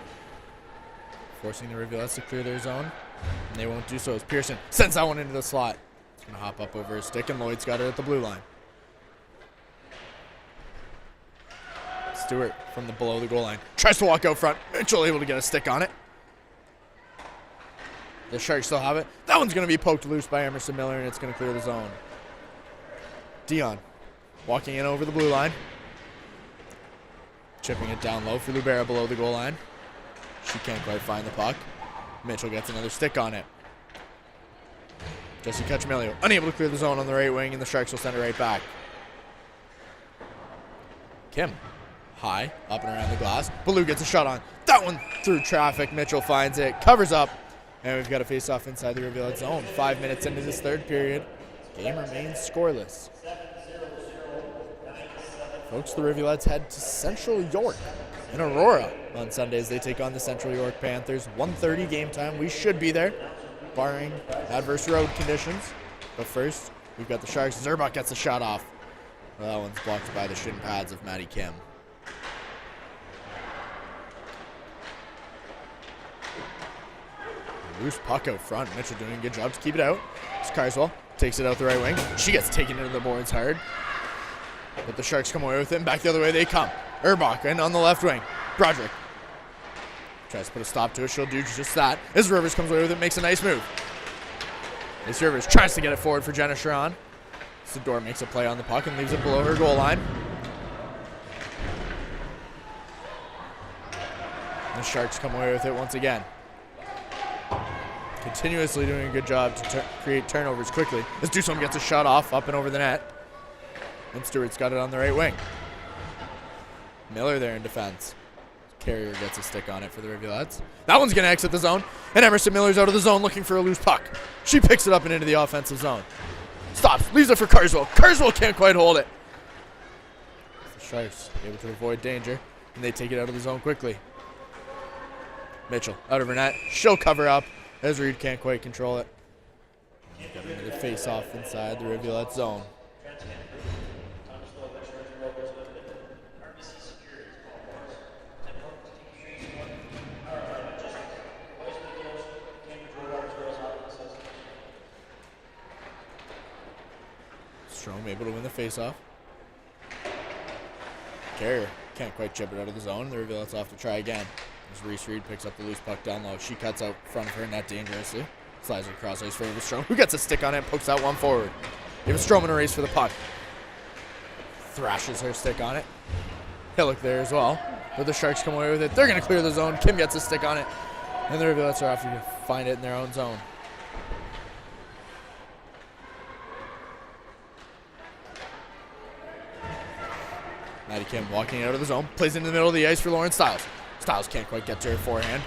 forcing the Rivulettes to clear their zone, and they won't do so as Pearson sends that one into the slot. It's going to hop up over his stick, and Lloyd's got it at the blue line. Stewart from the below the goal line tries to walk out front. Mitchell able to get a stick on it. The Sharks still have it. That one's going to be poked loose by Emerson Miller, and it's going to clear the zone. Dion walking in over the blue line. Chipping it down low for Lubera below the goal line. She can't quite find the puck. Mitchell gets another stick on it. Jesse Cacciamilio unable to clear the zone on the right wing, and the Sharks will send it right back. Kim high, up and around the glass. Ballou gets a shot on. That one through traffic. Mitchell finds it, covers up, and we've got a face-off inside the Rivulet zone. 5 minutes into this third period. Game remains scoreless. Folks, the Rivulettes head to Central York in Aurora on Sundays. They take on the Central York Panthers. 1:30 game time. We should be there, barring adverse road conditions. But first, we've got the Sharks. Zerbach gets a shot off. Well, that one's blocked by the shin pads of Maddie Kim. Loose puck out front. Mitchell doing a good job to keep it out. It's Carswell takes it out the right wing. She gets taken into the boards hard. But the Sharks come away with it, and back the other way they come. Erbach in on the left wing. Broderick tries to put a stop to it. She'll do just that. As Rivers comes away with it, makes a nice move. As Rivers tries to get it forward for Jenna Sharon. Sador makes a play on the puck and leaves it below her goal line. The Sharks come away with it once again. Continuously doing a good job to create turnovers quickly. As Dusum gets a shot off up and over the net. And Stewart's got it on the right wing. Miller there in defense. Carrier gets a stick on it for the Rivulettes. That one's going to exit the zone. And Emerson Miller's out of the zone looking for a loose puck. She picks it up and into the offensive zone. Stops. Leaves it for Carswell. Carswell can't quite hold it. The Sharks able to avoid danger. And they take it out of the zone quickly. Mitchell out of her net. She'll cover up as Reed can't quite control it. Got another face-off inside the Rivulet zone. Strom able to win the faceoff. Carrier can't quite chip it out of the zone. The Rivulet's off to try again. As Reese Reed picks up the loose puck down low. She cuts out front of her net dangerously. Slides it across ice for Strom, who gets a stick on it and pokes that one forward. Strom in a race for the puck. Thrashes her stick on it. Hillock there as well. But the Sharks come away with it. They're going to clear the zone. Kim gets a stick on it. And the Rivulettes are off to find it in their own zone. Maddie Kim walking out of the zone, plays into the middle of the ice for Lauren Stiles. Stiles can't quite get to her forehand.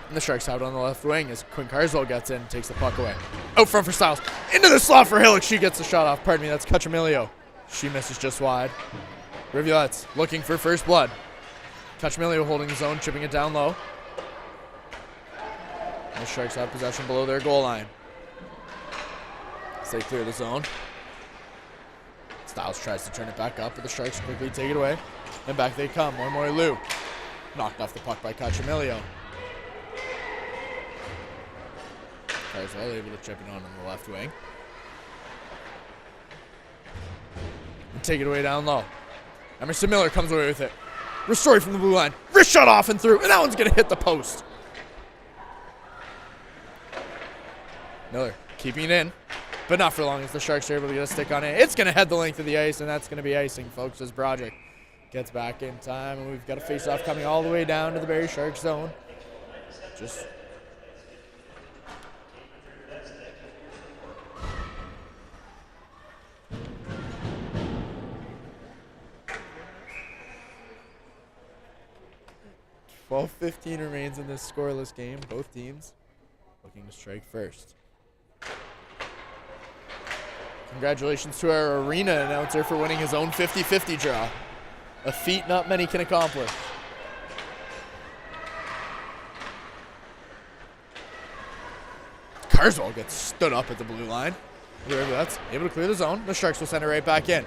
And the Sharks have it on the left wing as Quinn Carswell gets in and takes the puck away. Out front for Stiles. Into the slot for Hillock. She gets the shot off. Pardon me, that's Cacciamilio. She misses just wide. Rivulettes looking for first blood. Cacciamilio holding the zone, chipping it down low. And the Sharks have possession below their goal line. as they clear the zone. Styles tries to turn it back up, but the Sharks quickly take it away. And back they come. One more Lou. Knocked off the puck by Cachamilio. Carswell able to chip it on the left wing. And take it away down low. Emerson Miller comes away with it. Ristori from the blue line. Wrist shot off and through, and that one's going to hit the post. Miller keeping it in, but not for long as the Sharks are able to get a stick on it. It's going to head the length of the ice, and that's going to be icing, folks, as Broderick gets back in time. And we've got a face-off coming all the way down to the Barrie Sharks zone. Just... $12:15 remains in this scoreless game. Both teams looking to strike first. Congratulations to our arena announcer for winning his own 50-50 draw. A feat not many can accomplish. Carswell gets stood up at the blue line. The Rivulettes able to clear the zone. The Sharks will send it right back in.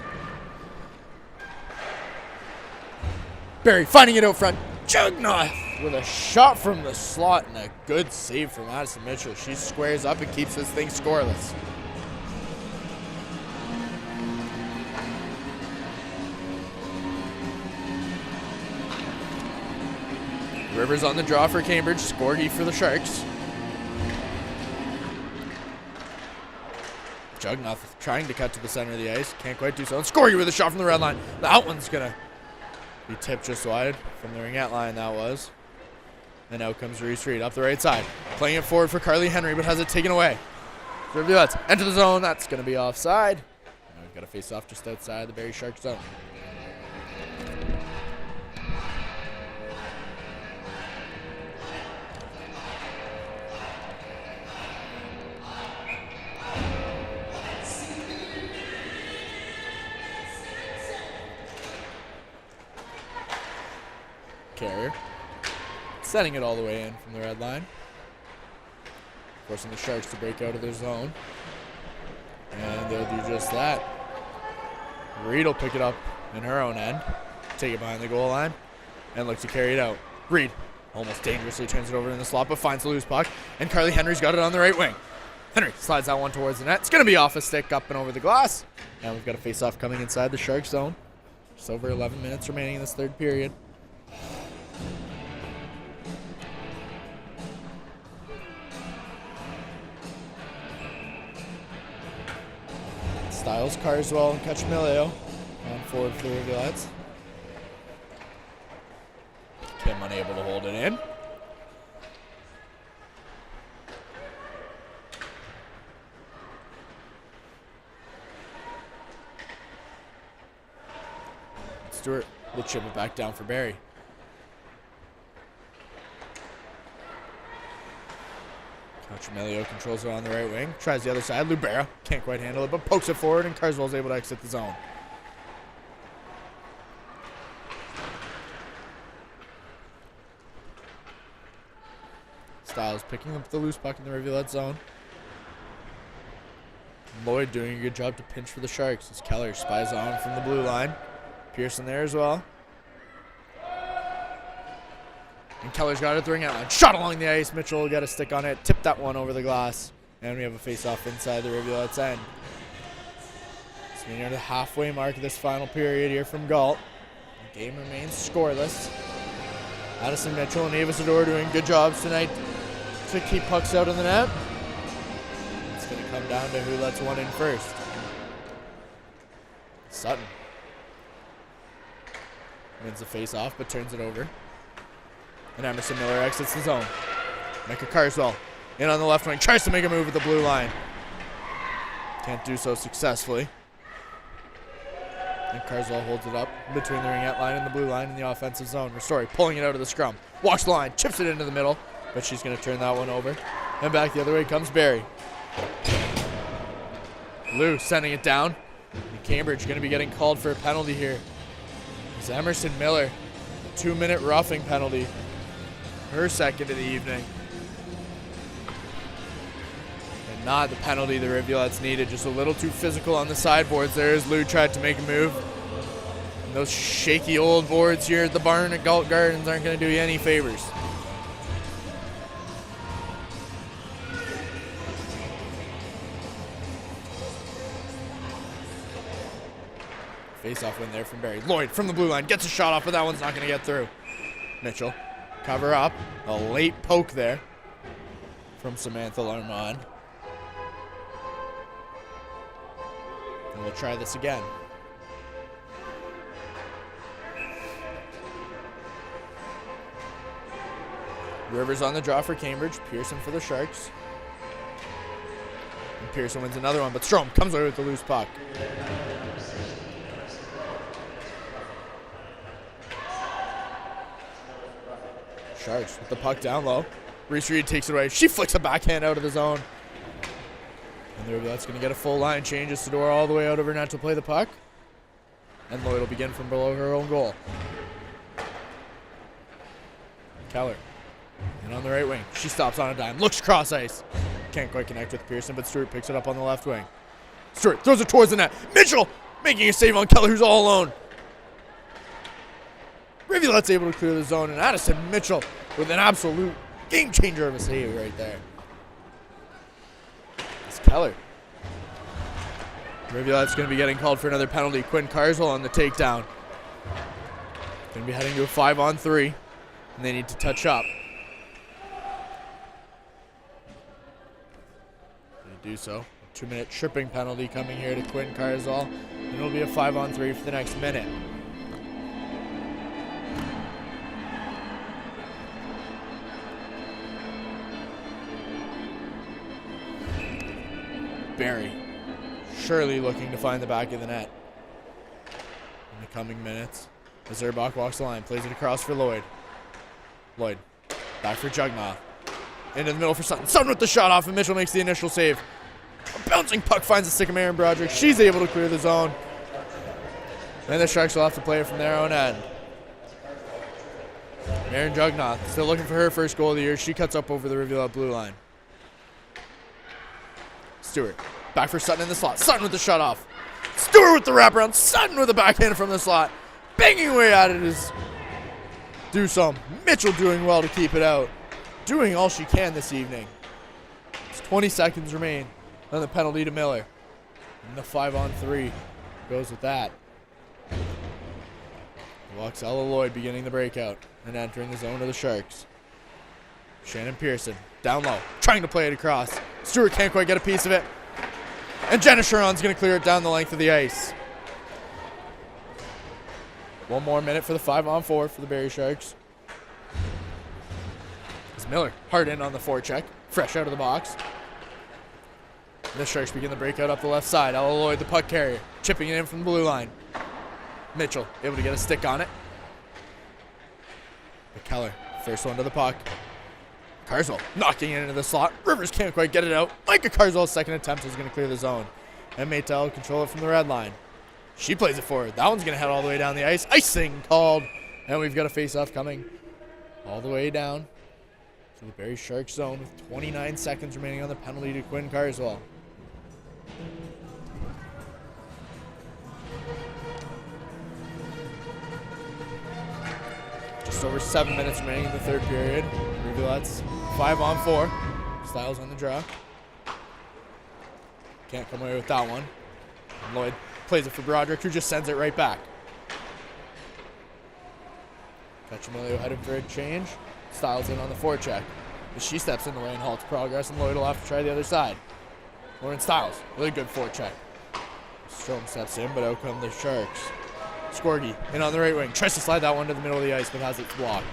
Barrie finding it out front. Jugnoth with a shot from the slot and a good save from Madison Mitchell. She squares up and keeps this thing scoreless. Rivers on the draw for Cambridge. Scorgy for the Sharks. Jugnoth trying to cut to the center of the ice. Can't quite do so. And Scorgy with a shot from the red line. That one's going to be tipped just wide from the ringette line, that was. And out comes Reese Reed up the right side. Playing it forward for Carly Henry, but has it taken away. Rivulettes enter the zone. That's going to be offside. And we've got a face-off just outside the Barrie Sharks zone. Carrier sending it all the way in from the red line, forcing the Sharks to break out of their zone, and they'll do just that. Reed will pick it up in her own end, take it behind the goal line, and look to carry it out. Reed almost dangerously turns it over in the slot, but finds the loose puck, and Carly Henry's got it on the right wing. Henry slides that one towards the net. It's going to be off a stick up and over the glass, and we've got a face-off coming inside the Sharks zone. Just over 11 minutes remaining in this third period. Styles, Carswell, and Cachamilio on forward for the Rivulettes. Kim unable to hold it in. Stewart will chip it back down for Barrie. Cachamilio controls it on the right wing. Tries the other side. Lubera can't quite handle it, but pokes it forward, and Carswell's able to exit the zone. Styles picking up the loose puck in the Rivulet zone. Lloyd doing a good job to pinch for the Sharks as Keller spies on from the blue line. Pearson there as well. And Keller's got it at the ring outline. Shot along the ice. Mitchell will get a stick on it. Tip that one over the glass. And we have a face-off inside the Rivulet's end. So we're near the halfway mark of this final period here from Galt. The game remains scoreless. Addison Mitchell and Ava Zador doing good jobs tonight to keep pucks out of the net. It's going to come down to who lets one in first. Sutton wins the face-off, but turns it over. And Emerson Miller exits the zone. Micah Carswell in on the left wing. Tries to make a move with the blue line. Can't do so successfully. And Carswell holds it up between the ringette line and the blue line in the offensive zone. Ristori pulling it out of the scrum. Walks the line. Chips it into the middle. But she's going to turn that one over. And back the other way comes Barrie. Lou sending it down. And Cambridge going to be getting called for a penalty here. It's Emerson Miller. A 2-minute roughing penalty. Her second of the evening. And Not the penalty the Rivulettes needed, just a little too physical on the sideboards there as Lou tried to make a move. And those shaky old boards here at the barn at Galt Gardens aren't going to do you any favors. Face-off win there from Barrie. Lloyd from the blue line gets a shot off, but that one's not going to get through. Mitchell, cover up. A late poke there from Samantha Larmont. And we'll try this again. Rivers on the draw for Cambridge. Pearson for the Sharks. And Pearson wins another one, but Strom comes away with the loose puck. Sharks with the puck down low. Reese Reed takes it away. She flicks a backhand out of the zone. And that's going to get a full line change. Sador all the way out of her net to play the puck. And Lloyd will begin from below her own goal. Keller. And on the right wing. She stops on a dime. Looks cross ice. Can't quite connect with Pearson, but Stewart picks it up on the left wing. Stewart throws it towards the net. Mitchell making a save on Keller, who's all alone. Rivulette's able to clear the zone, and Addison Mitchell with an absolute game changer of a save right there. It's Keller. Rivulette's going to be getting called for another penalty. Quinn Carswell on the takedown. Going to be heading to a 5-on-3, and they need to touch up. They do so. A 2-minute tripping penalty coming here to Quinn Carswell, and it'll be a 5-on-3 for the next minute. Barrie surely looking to find the back of the net in the coming minutes. As Erbach walks the line, plays it across for Lloyd. Lloyd back for Jugnaw. Into the middle for Sutton. Sutton with the shot off, and Mitchell makes the initial save. A bouncing puck finds the stick of Aaron Broderick. She's able to clear the zone. And the Sharks will have to play it from their own end. Aaron Jugnaw still looking for her first goal of the year. She cuts up over the Rivulette blue line. Stewart back for Sutton in the slot. Sutton with the shut off. Stewart with the wraparound. Sutton with the backhand from the slot. Banging away at it is Dusum. Mitchell doing well to keep it out. Doing all she can this evening. It's 20 seconds remain on the penalty to Miller. And the 5-on-3 goes with that. Walks Ella Lloyd beginning the breakout and entering the zone of the Sharks. Shannon Pearson down low, trying to play it across. Stewart can't quite get a piece of it. And Jenna Sharon's going to clear it down the length of the ice. One more minute for the 5-on-4 for the Barrie Sharks. As Miller hard in on the forecheck, fresh out of the box. And the Sharks begin the breakout up the left side. Ella Lloyd, the puck carrier, chipping it in from the blue line. Mitchell able to get a stick on it. But Keller, first one to the puck. Carswell knocking it into the slot. Rivers can't quite get it out. Micah Carswell's second attempt is going to clear the zone. And Maytel control it from the red line. She plays it forward. That one's going to head all the way down the ice. Icing called. And we've got a face-off coming all the way down to the Barrie Sharks zone with 29 seconds remaining on the penalty to Quinn Carswell. Just over 7 minutes remaining in the third period. Rivulettes 5-on-4. Styles on the draw. Can't come away with that one. And Lloyd plays it for Broderick, who just sends it right back. Cacciamilio headed for a change. Styles in on the forecheck. As she steps in the way and halts progress, and Lloyd will have to try the other side. Lauren Styles, really good forecheck. Strom steps in, but out come the Sharks. Skorgi in on the right wing. Tries to slide that one to the middle of the ice, but has it blocked.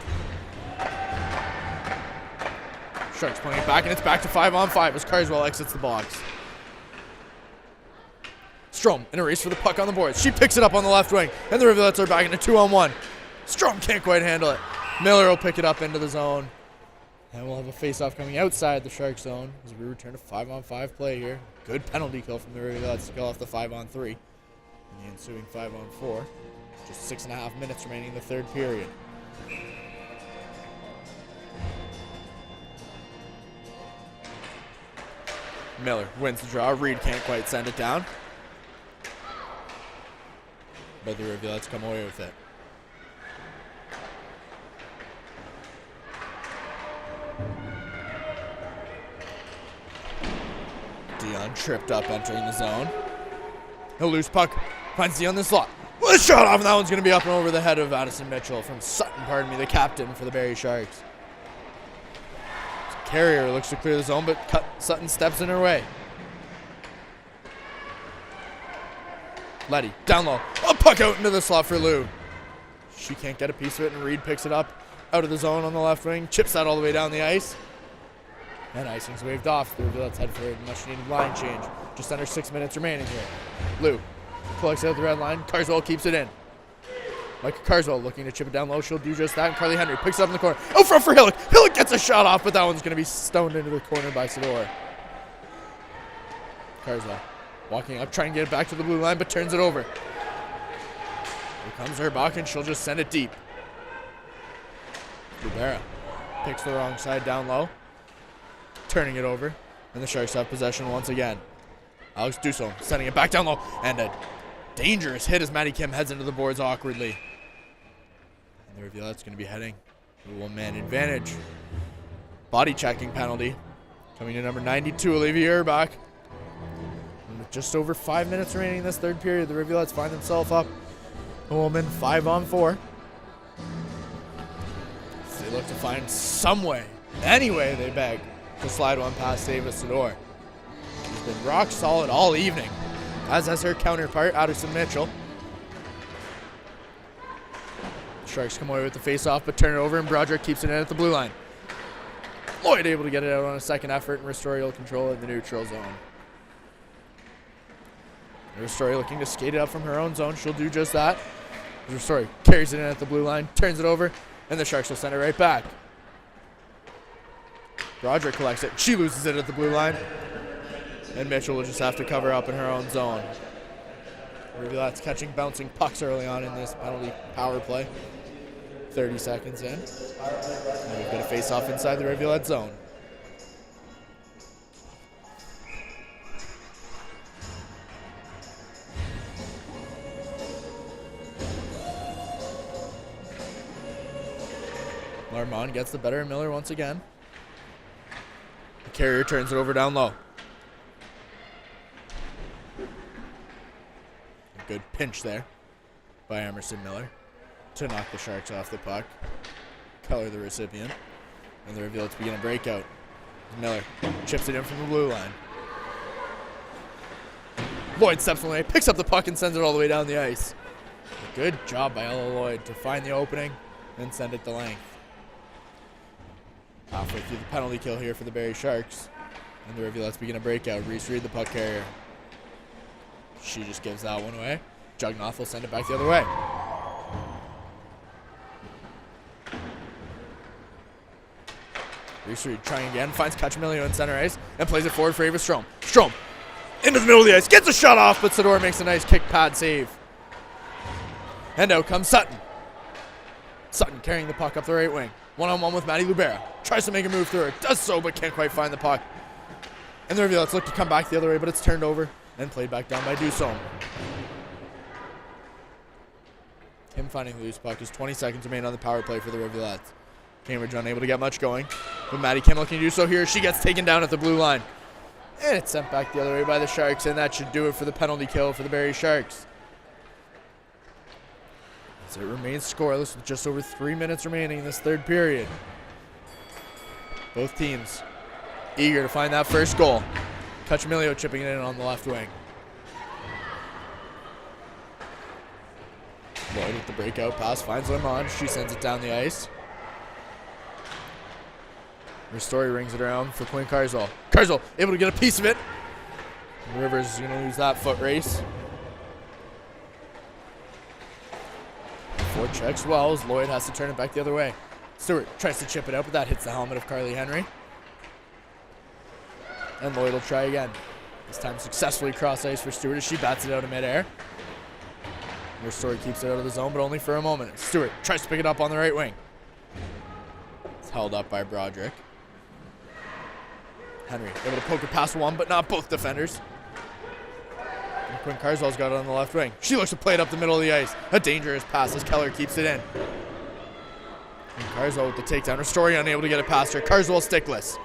Sharks playing it back, and it's back to 5-on-5 as Carswell exits the box. Strom in a race for the puck on the boards. She picks it up on the left wing, and the Rivulettes are back in a 2-on-1. Strom can't quite handle it. Miller will pick it up into the zone. And we'll have a face-off coming outside the Shark zone as we return to 5-on-5 play here. Good penalty kill from the Rivulettes to kill off the 5-on-3 in the ensuing 5-on-4. Just 6.5 minutes remaining in the third period. Miller wins the draw. Reed can't quite send it down. But the Rivulettes come away with it. Dion tripped up entering the zone. He'll lose puck. Finds Dion in the slot. With a shot off, and that one's going to be up and over the head of Addison Mitchell from Sutton, pardon me, the captain for the Barrie Sharks. Carrier looks to clear the zone, but Sutton steps in her way. Letty, down low. A puck out into the slot for Lou. She can't get a piece of it, and Reed picks it up out of the zone on the left wing. Chips that all the way down the ice. And icing's waved off. The Rivulettes head for a much-needed line change. Just under 6 minutes remaining here. Lou collects out the red line. Carswell keeps it in. Micah Carswell looking to chip it down low. She'll do just that. And Carly Henry picks it up in the corner. Out front for Hillock. Hillock gets a shot off, but that one's going to be stoned into the corner by Sador. Carswell walking up, trying to get it back to the blue line, but turns it over. Here comes Herbach, and she'll just send it deep. Rivera picks the wrong side down low, turning it over, and the Sharks have possession once again. Alex Dussault sending it back down low, and a dangerous hit as Maddie Kim heads into the boards awkwardly. And the Rivulette's going to be heading to a one-man advantage. Body checking penalty coming to number 92, Olivia Herbach. And with just over 5 minutes remaining in this third period, the Rivulettes find themselves up a woman 5-on-4. So they look to find some way, any way they beg, to slide one past Ava Sador. She's been rock solid all evening, as has her counterpart, Addison Mitchell. The Sharks come away with the face-off, but turn it over, and Broderick keeps it in at the blue line. Lloyd able to get it out on a second effort, and Ristori will control it in the neutral zone. Ristori looking to skate it up from her own zone. She'll do just that. Ristori carries it in at the blue line, turns it over, and the Sharks will send it right back. Broderick collects it. She loses it at the blue line. And Mitchell will just have to cover up in her own zone. Rivulette's catching bouncing pucks early on in this penalty power play. 30 seconds in. And we've got a face-off inside the Rivulette zone. Larmont gets the better of Miller once again. The Carrier turns it over down low. A good pinch there by Emerson Miller to knock the Sharks off the puck. Color the recipient. And the Rivulettes begin a breakout. Miller chips it in from the blue line. Lloyd steps away, picks up the puck, and sends it all the way down the ice. A good job by Ella Lloyd to find the opening and send it the length. Halfway through the penalty kill here for the Barrie Sharks. And the Rivulettes begin a breakout. Reese Reed, the puck carrier. She just gives that one away. Jugnoff will send it back the other way. Reese Reed trying again, finds Cachamilio in center ice, and plays it forward for Ava Strom. Strom into the middle of the ice, gets a shot off, but Sador makes a nice kick pad save. And out comes Sutton. Sutton carrying the puck up the right wing. One-on-one with Maddie Lubera. Tries to make a move through it. Does so, but can't quite find the puck. And the Rivulettes look to come back the other way, but it's turned over and played back down by Dussault. Him finding the loose puck as 20 seconds remain on the power play for the Rivulettes. Cambridge unable to get much going. But Maddie Kim looking to do so here. She gets taken down at the blue line. And it's sent back the other way by the Sharks, and that should do it for the penalty kill for the Barrie Sharks. So it remains scoreless with just over 3 minutes remaining in this third period. Both teams eager to find that first goal. Cachamilio chipping it in on the left wing. Lloyd with the breakout pass finds Lemond. She sends it down the ice. Ristori rings it around for Quinn Carswell. Carswell able to get a piece of it. Rivers is going to lose that foot race. Ford checks well as Lloyd has to turn it back the other way. Stewart tries to chip it out, but that hits the helmet of Carly Henry. And Lloyd will try again. This time successfully cross ice for Stewart as she bats it out of midair. Ristori keeps it out of the zone, but only for a moment. Stewart tries to pick it up on the right wing. It's held up by Broderick. Henry able to poke it past one, but not both defenders. And Quinn Carswell's got it on the left wing. She looks to play it up the middle of the ice. A dangerous pass as Keller keeps it in. And Carswell with the takedown. Ristori unable to get it past her. Carswell stickless.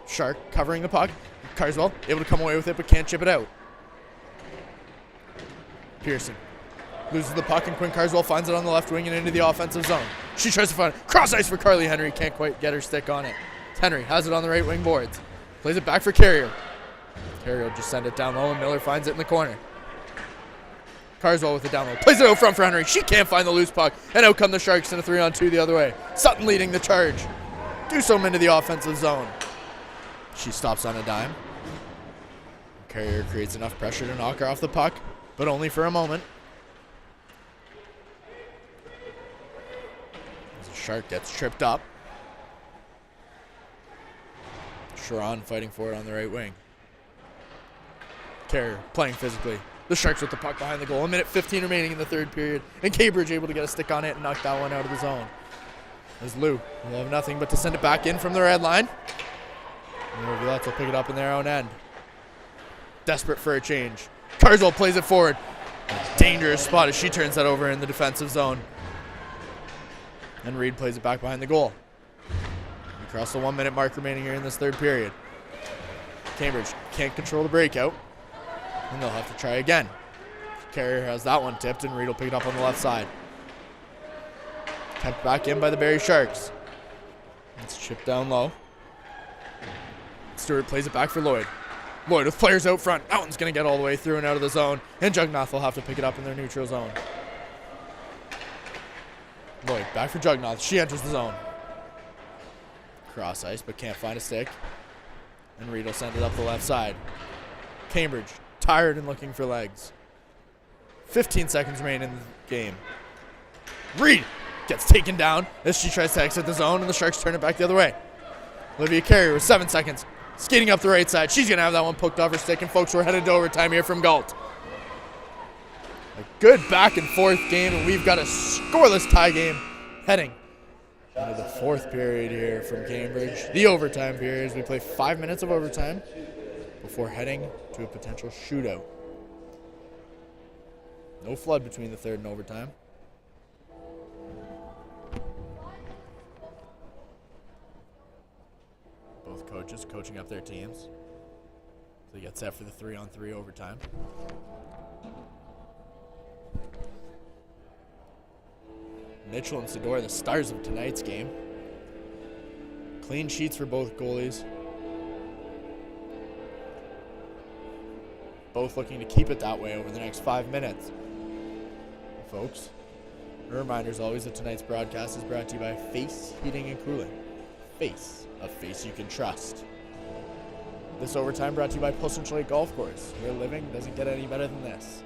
Shark covering the puck. Carswell able to come away with it, but can't chip it out. Pearson loses the puck, and Quinn Carswell finds it on the left wing and into the offensive zone. She tries to find it. Cross ice for Carly Henry. Can't quite get her stick on it. Henry has it on the right wing boards. Plays it back for Carrier. Carrier will just send it down low, and Miller finds it in the corner. Carswell with it down low. Plays it out front for Henry. She can't find the loose puck, and out come the Sharks in a 3-on-2 the other way. Sutton leading the charge. Do some into the offensive zone. She stops on a dime. Carrier creates enough pressure to knock her off the puck, but only for a moment. As the Shark gets tripped up. Sharon fighting for it on the right wing. Carrier playing physically. The Sharks with the puck behind the goal. 1:15 remaining in the third period. And Cambridge able to get a stick on it and knock that one out of the zone. As Lou will have nothing but to send it back in from the red line. And the Rivulettes will pick it up in their own end. Desperate for a change. Carswell plays it forward. A dangerous spot as she turns that over in the defensive zone. And Reed plays it back behind the goal. Across the 1 minute mark remaining here in this third period. Cambridge can't control the breakout. And they'll have to try again. Carrier has that one tipped, and Reed will pick it up on the left side. Kept back in by the Barrie Sharks. It's chipped down low. Stewart plays it back for Lloyd. Lloyd with players out front. That one's going to get all the way through and out of the zone. And Jugnath will have to pick it up in their neutral zone. Lloyd back for Jugnath. She enters the zone. Cross ice, but can't find a stick. And Reed will send it up the left side. Cambridge, tired and looking for legs. 15 seconds remain in the game. Reed gets taken down as she tries to exit the zone, and the Sharks turn it back the other way. Olivia Carrier with 7 seconds. Skating up the right side. She's going to have that one poked off her stick, and folks, we're headed to overtime here from Galt. A good back and forth game, and we've got a scoreless tie game heading into the fourth period here from Cambridge. The overtime period as we play 5 minutes of overtime before heading to a potential shootout. No flood between the third and overtime. Both coaches coaching up their teams. So they get set for the 3-on-3 overtime. Mitchell and Sador, the stars of tonight's game. Clean sheets for both goalies. Both looking to keep it that way over the next 5 minutes. Folks, a reminder as always that tonight's broadcast is brought to you by Face Heating and Cooling. Face, a face you can trust. This overtime brought to you by Pilsen Lake Golf Course, where living doesn't get any better than this.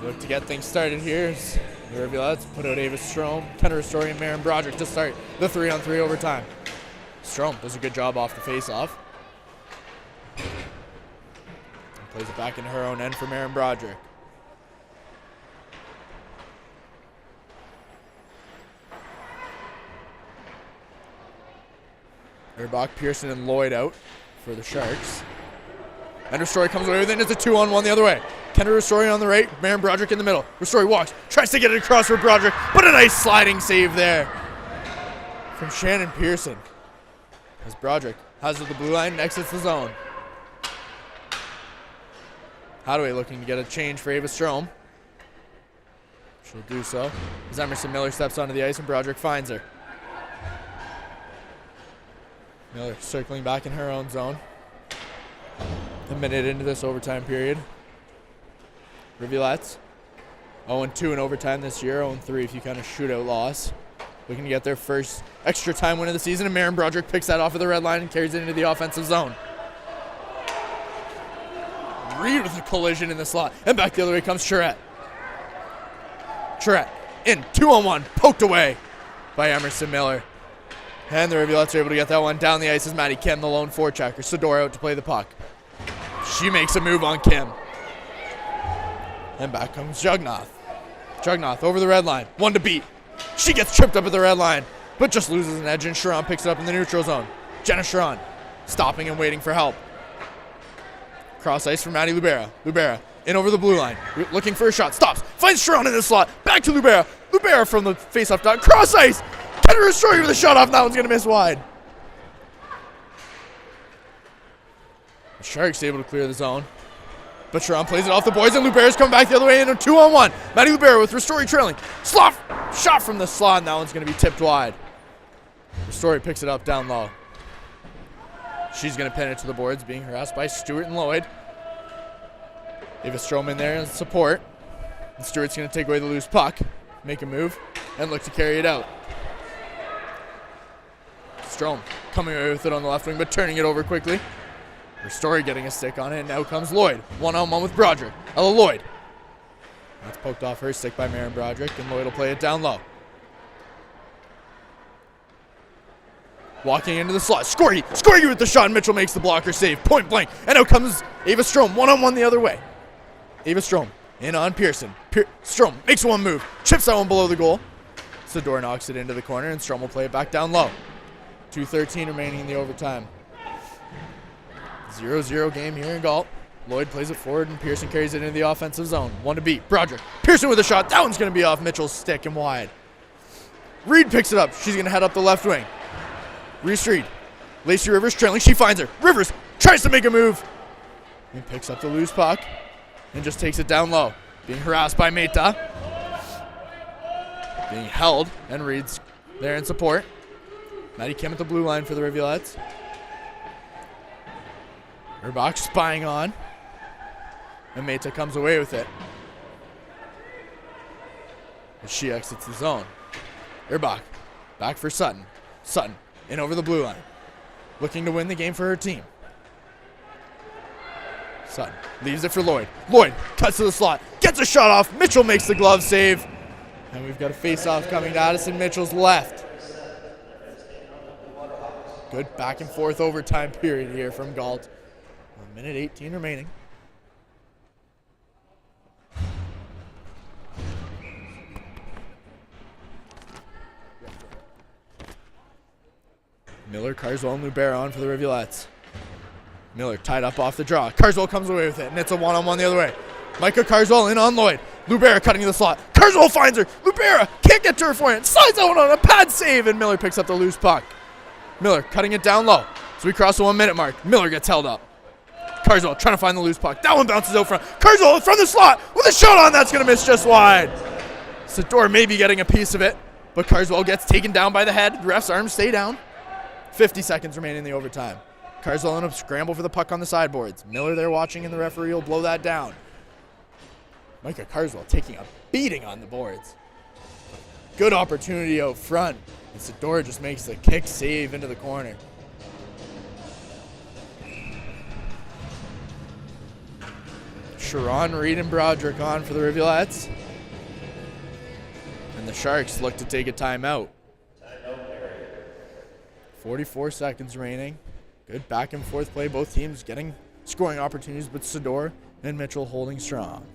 Look to get things started here. The Rivulettes put out Ava Strome, Kenna Ristori, and Maren Broderick to start the 3-on-3 overtime. Strome does a good job off the face-off. Plays it back into her own end for Maren Broderick. Erbach, Pearson, and Lloyd out for the Sharks. And Ristori comes away with it, and it's a 2-on-1 the other way. Kenna Ristori on the right, Maren Broderick in the middle. Ristori walks, tries to get it across for Broderick, but a nice sliding save there from Shannon Pearson. As Broderick has it to the blue line and exits the zone. Hadaway looking to get a change for Ava Strome. She'll do so as Emerson Miller steps onto the ice and Broderick finds her. Miller circling back in her own zone. A minute into this overtime period. Rivulettes 0-2 in overtime this year, 0-3 if you count a shootout loss. Looking to get their first extra time win of the season, and Maren Broderick picks that off of the red line and carries it into the offensive zone. Reed with a collision in the slot, and back the other way comes Charette. Charette in 2-on-1, poked away by Emerson Miller. And the Rivulettes are able to get that one down the ice as Maddie Kim, the lone forechecker. Sador out to play the puck. She makes a move on Kim. And back comes Jugnoth. Jugnoth over the red line, one to beat. She gets tripped up at the red line, but just loses an edge, and Sharon picks it up in the neutral zone. Jenna Sharon stopping and waiting for help. Cross ice from Maddie Lubera. Lubera in over the blue line, looking for a shot. Stops, finds Sharon in the slot. Back to Lubera. Lubera from the face-off dot. Cross ice. Tender Destroyer with a shot off. That one's going to miss wide. The Sharks able to clear the zone. But Sharon plays it off the boards, and Lubera's coming back the other way in a 2-on-1. Maddie Lubera with Ristori trailing. Slot shot from the slot, and that one's going to be tipped wide. Ristori picks it up down low. She's going to pin it to the boards, being harassed by Stewart and Lloyd. Ava Strom in there in support. And Stewart's going to take away the loose puck, make a move, and look to carry it out. Strom coming away with it on the left wing, but turning it over quickly. Ristori getting a stick on it, and now comes Lloyd. 1-on-1 with Broderick. Ella Lloyd. That's poked off her stick by Maren Broderick, and Lloyd will play it down low. Walking into the slot. Scorgi with the shot, and Mitchell makes the blocker save. Point blank. And out comes Ava Strom. 1-on-1 the other way. Ava Strom in on Pearson. Strom makes one move. Chips that one below the goal. Sador knocks it into the corner, and Strom will play it back down low. 2:13 remaining in the overtime. 0-0 game here in Galt. Lloyd plays it forward, and Pearson carries it into the offensive zone. One to beat. Broderick. Pearson with a shot. That one's going to be off Mitchell's stick and wide. Reed picks it up. She's going to head up the left wing. Reese Reed. Lacey Rivers trailing. She finds her. Rivers tries to make a move. And picks up the loose puck and just takes it down low. Being harassed by Meta. Being held, and Reed's there in support. Maddie Kim at the blue line for the Rivulettes. Erbach spying on. And Meta comes away with it. As she exits the zone. Erbach back for Sutton. Sutton in over the blue line. Looking to win the game for her team. Sutton leaves it for Lloyd. Lloyd cuts to the slot. Gets a shot off. Mitchell makes the glove save. And we've got a face-off coming to Addison Mitchell's left. Good back and forth overtime period here from Galt. 1:18 remaining. Miller, Carswell, and Lubera on for the Rivulettes. Miller tied up off the draw. Carswell comes away with it, and it's a 1-on-1 the other way. Micah Carswell in on Lloyd. Lubera cutting to the slot. Carswell finds her. Lubera can't get to her forehand. Slides that one on a pad save, and Miller picks up the loose puck. Miller cutting it down low. So we cross the 1 minute mark. Miller gets held up. Carswell trying to find the loose puck. That one bounces out front. Carswell from the slot with a shot on. That's going to miss just wide. Sador may be getting a piece of it, but Carswell gets taken down by the head. The ref's arms stay down. 50 seconds remaining in the overtime. Carswell in a scramble for the puck on the sideboards. Miller there watching, and the referee will blow that down. Micah Carswell taking a beating on the boards. Good opportunity out front. And Sador just makes the kick save into the corner. Sharon, Reed, and Broderick on for the Rivulettes. And the Sharks look to take a timeout. 44 seconds remaining. Good back and forth play. Both teams getting scoring opportunities, but Sador and Mitchell holding strong.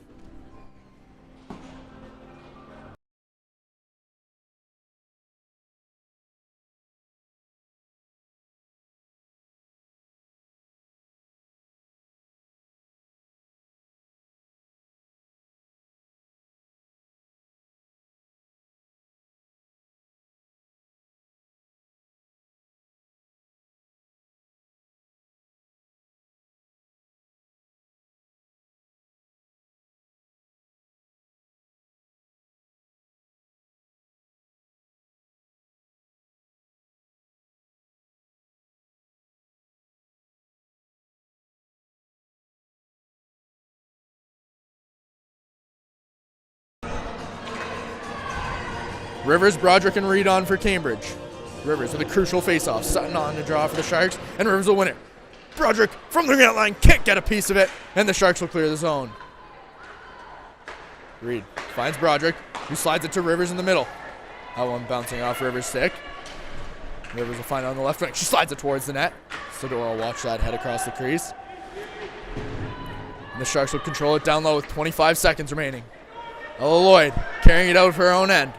Rivers, Broderick, and Reed on for Cambridge. Rivers with a crucial face-off. Sutton on to draw for the Sharks, and Rivers will win it. Broderick from the net line can't get a piece of it, and the Sharks will clear the zone. Reed finds Broderick, who slides it to Rivers in the middle. That one bouncing off Rivers' stick. Rivers will find it on the left wing. She slides it towards the net. Sador will watch that head across the crease. And the Sharks will control it down low with 25 seconds remaining. Ella Lloyd carrying it out of her own end.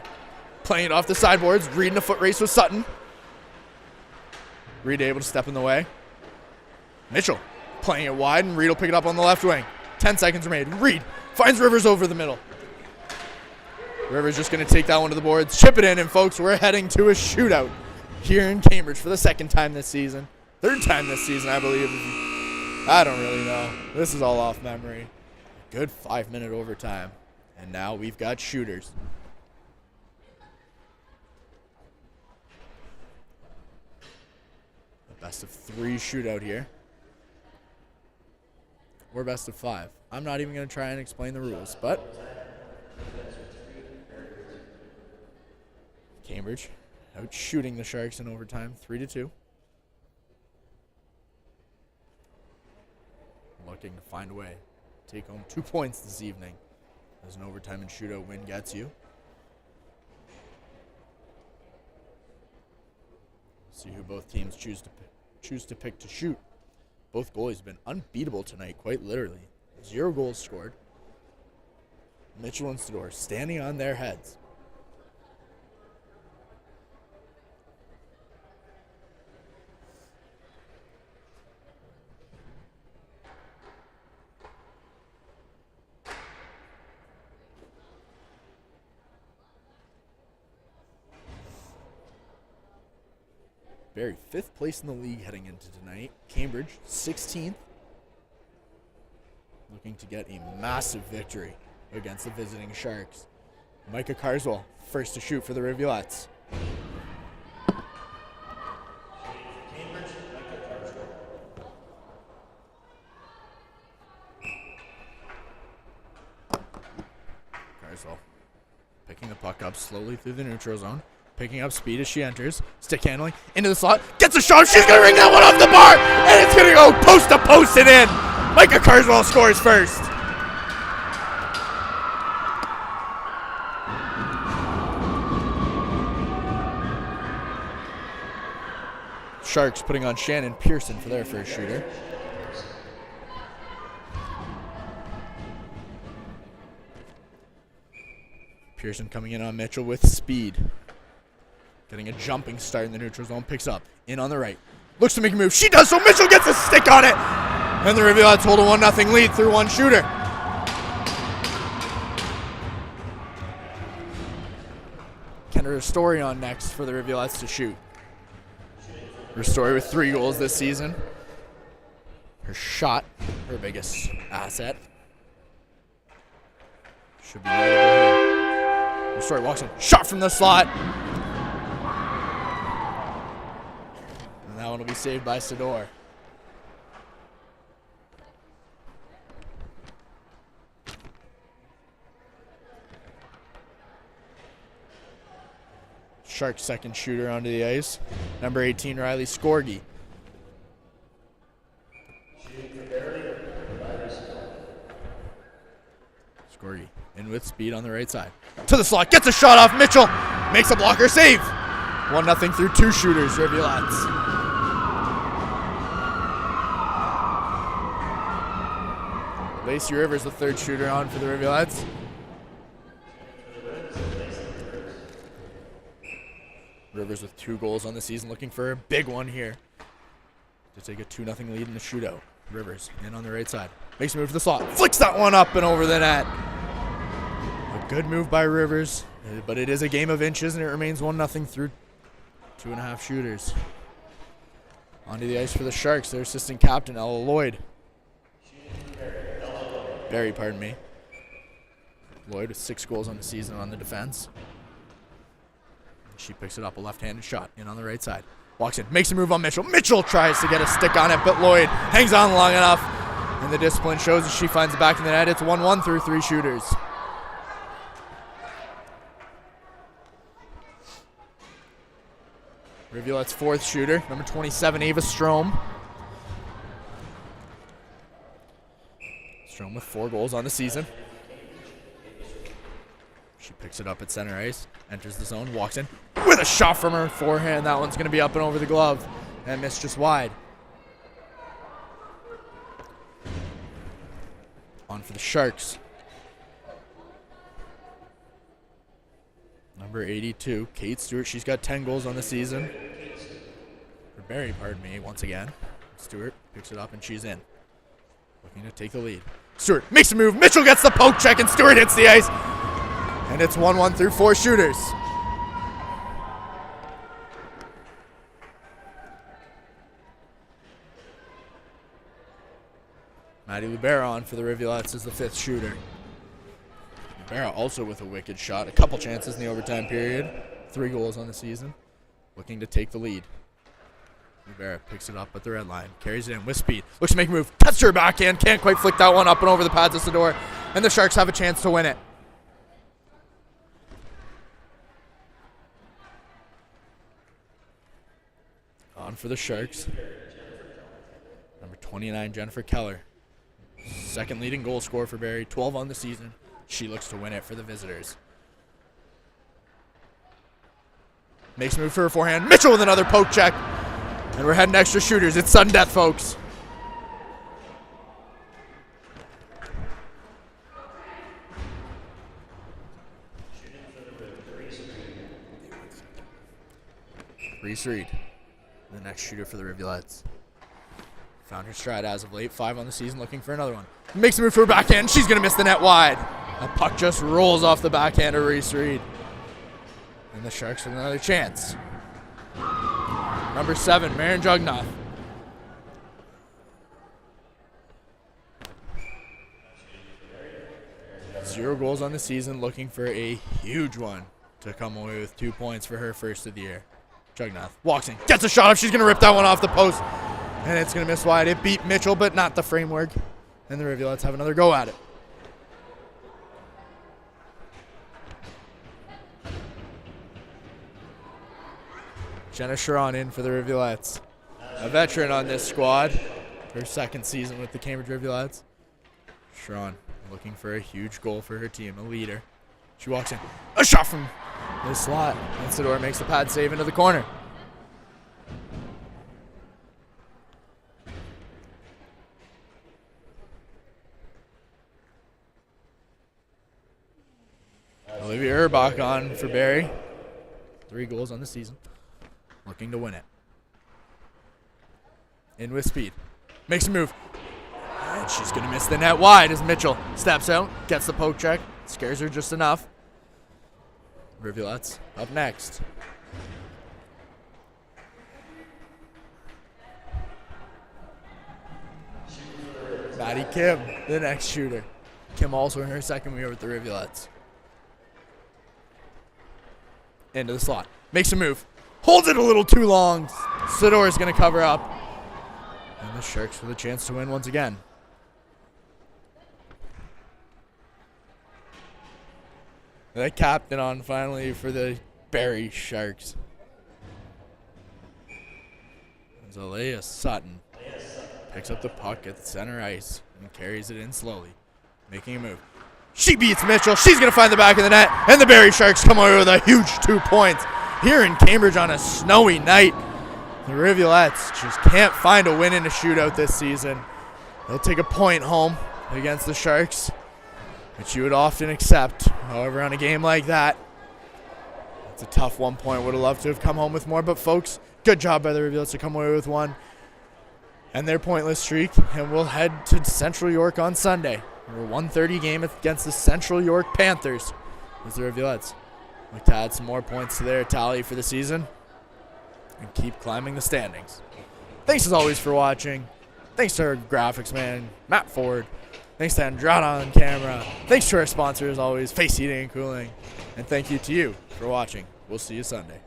Playing it off the sideboards. Reed in a foot race with Sutton. Reed able to step in the way. Mitchell playing it wide, and Reed will pick it up on the left wing. 10 seconds remaining. Reed finds Rivers over the middle. Rivers just going to take that one to the boards, chip it in, and folks, we're heading to a shootout here in Cambridge for the second time this season. Third time this season, I believe. I don't really know. This is all off memory. Good 5-minute overtime. And now we've got shooters. A best of 3 shootout here. Or best of 5. I'm not even going to try and explain the rules, but Cambridge out shooting the Sharks in overtime, 3-2. Looking to find a way to take home 2 points this evening, as an overtime and shootout win gets you. See who both teams choose to pick to shoot. Both goalies have been unbeatable tonight, quite literally. 0 goals scored. Mitchell and Sador standing on their heads. Barrie, 5th place in the league heading into tonight. Cambridge, 16th. Looking to get a massive victory against the visiting Sharks. Micah Carswell, first to shoot for the Rivulettes. Carswell picking the puck up slowly through the neutral zone. Picking up speed as she enters. Stick handling. Into the slot. Gets a shot. She's going to ring that one off the bar. And it's going to go post to post and in. Micah Carswell scores first. Sharks putting on Shannon Pearson for their first shooter. Pearson coming in on Mitchell with speed. Getting a jumping start in the neutral zone. Picks up. In on the right. Looks to make a move. She does so. Mitchell gets a stick on it. And the Rivulettes hold a 1-0 lead through one shooter. Kendra Ristori on next for the Rivulettes to shoot. Ristori with 3 goals this season. Her shot, her biggest asset. Should be right over here. Ristori walks in. Shot from the slot. That one will be saved by Sador. Sharks' second shooter onto the ice. Number 18, Riley Skorgi. Skorgi in with speed on the right side. To the slot, gets a shot off Mitchell. Makes a blocker save. 1-0 through 2 shooters, Rivulettes. Lacey Rivers, the 3rd shooter on for the Rivulettes. Rivers with 2 goals on the season, looking for a big one here to take a 2-0 lead in the shootout. Rivers in on the right side. Makes a move to the slot. Flicks that one up and over the net. A good move by Rivers, but it is a game of inches, and it remains 1-0 through 2.5 shooters. Onto the ice for the Sharks, their assistant captain, Ella Lloyd. Barrie, pardon me. Lloyd with 6 goals on the season on the defense. She picks it up, a left-handed shot in on the right side. Walks in, makes a move on Mitchell. Mitchell tries to get a stick on it, but Lloyd hangs on long enough. And the discipline shows as she finds it back in the net. It's 1-1 through 3 shooters. Rivulette's fourth shooter, number 27, Ava Strom. Strom with 4 goals on the season. She picks it up at center ice, enters the zone, walks in with a shot from her forehand. That one's going to be up and over the glove and missed just wide. On for the Sharks. Number 82, Kate Stewart. She's got 10 goals on the season. For Barrie, pardon me, once again. Stewart picks it up and she's in. Looking to take the lead. Stewart makes a move. Mitchell gets the poke check and Stewart hits the ice. And it's 1-1 through 4 shooters. Maddie Libera on for the Rivulettes as the 5th shooter. Libera also with a wicked shot. A couple chances in the overtime period. 3 goals on the season. Looking to take the lead. Libera picks it up at the red line. Carries it in with speed. Looks to make a move. Cuts her backhand. Can't quite flick that one up and over the pads of Sador. And the Sharks have a chance to win it. On for the Sharks. Number 29, Jennifer Keller. Second leading goal scorer for Barrie. 12 on the season. She looks to win it for the visitors. Makes a move for her forehand. Mitchell with another poke check. And we're heading extra shooters. It's sudden death, folks. Reese Reed, the next shooter for the Rivulettes. Found her stride as of late. 5 on the season, looking for another one. Makes a move for her backhand. She's going to miss the net wide. A puck just rolls off the backhand of Reese Reed. And the Sharks with another chance. Number 7, Marin Jugnath. Zero goals on the season, looking for a huge one to come away with 2 points for her first of the year. Jugnath walks in, gets a shot up. She's going to rip that one off the post. And it's going to miss wide. It beat Mitchell, but not the framework. And the Rivulettes have another go at it. Jenna Sharon in for the Rivulettes. A veteran on this squad. Her second season with the Cambridge Rivulettes. Sharon looking for a huge goal for her team, a leader. She walks in. A shot from the slot. And Sador makes the pad save into the corner. Olivia Urbach on for Barrie. 3 goals on the season. Looking to win it. In with speed. Makes a move. And she's going to miss the net wide as Mitchell steps out, gets the poke check, scares her just enough. Rivulettes up next. Maddie Kim, the next shooter. Kim also in her second year with the Rivulettes. Into the slot. Makes a move. Holds it a little too long. Sador is going to cover up. And the Sharks with a chance to win once again. The captain on finally for the Barrie Sharks. Zalea Sutton picks up the puck at the center ice and carries it in slowly, making a move. She beats Mitchell. She's going to find the back of the net, and the Barrie Sharks come away with a huge 2 points here in Cambridge on a snowy night. The Rivulettes just can't find a win in a shootout this season. They'll take a point home against the Sharks, which you would often accept. However, on a game like that, it's a tough 1 point. Would have loved to have come home with more, but folks, good job by the Rivulettes to come away with 1 and their pointless streak, and we'll head to Central York on Sunday. A 1:30 game against the Central York Panthers as the Rivulettes look to add some more points to their tally for the season and keep climbing the standings. Thanks as always for watching. Thanks to our graphics man, Matt Ford. Thanks to Andrada on camera. Thanks to our sponsor as always, Face Heating and Cooling. And thank you to you for watching. We'll see you Sunday.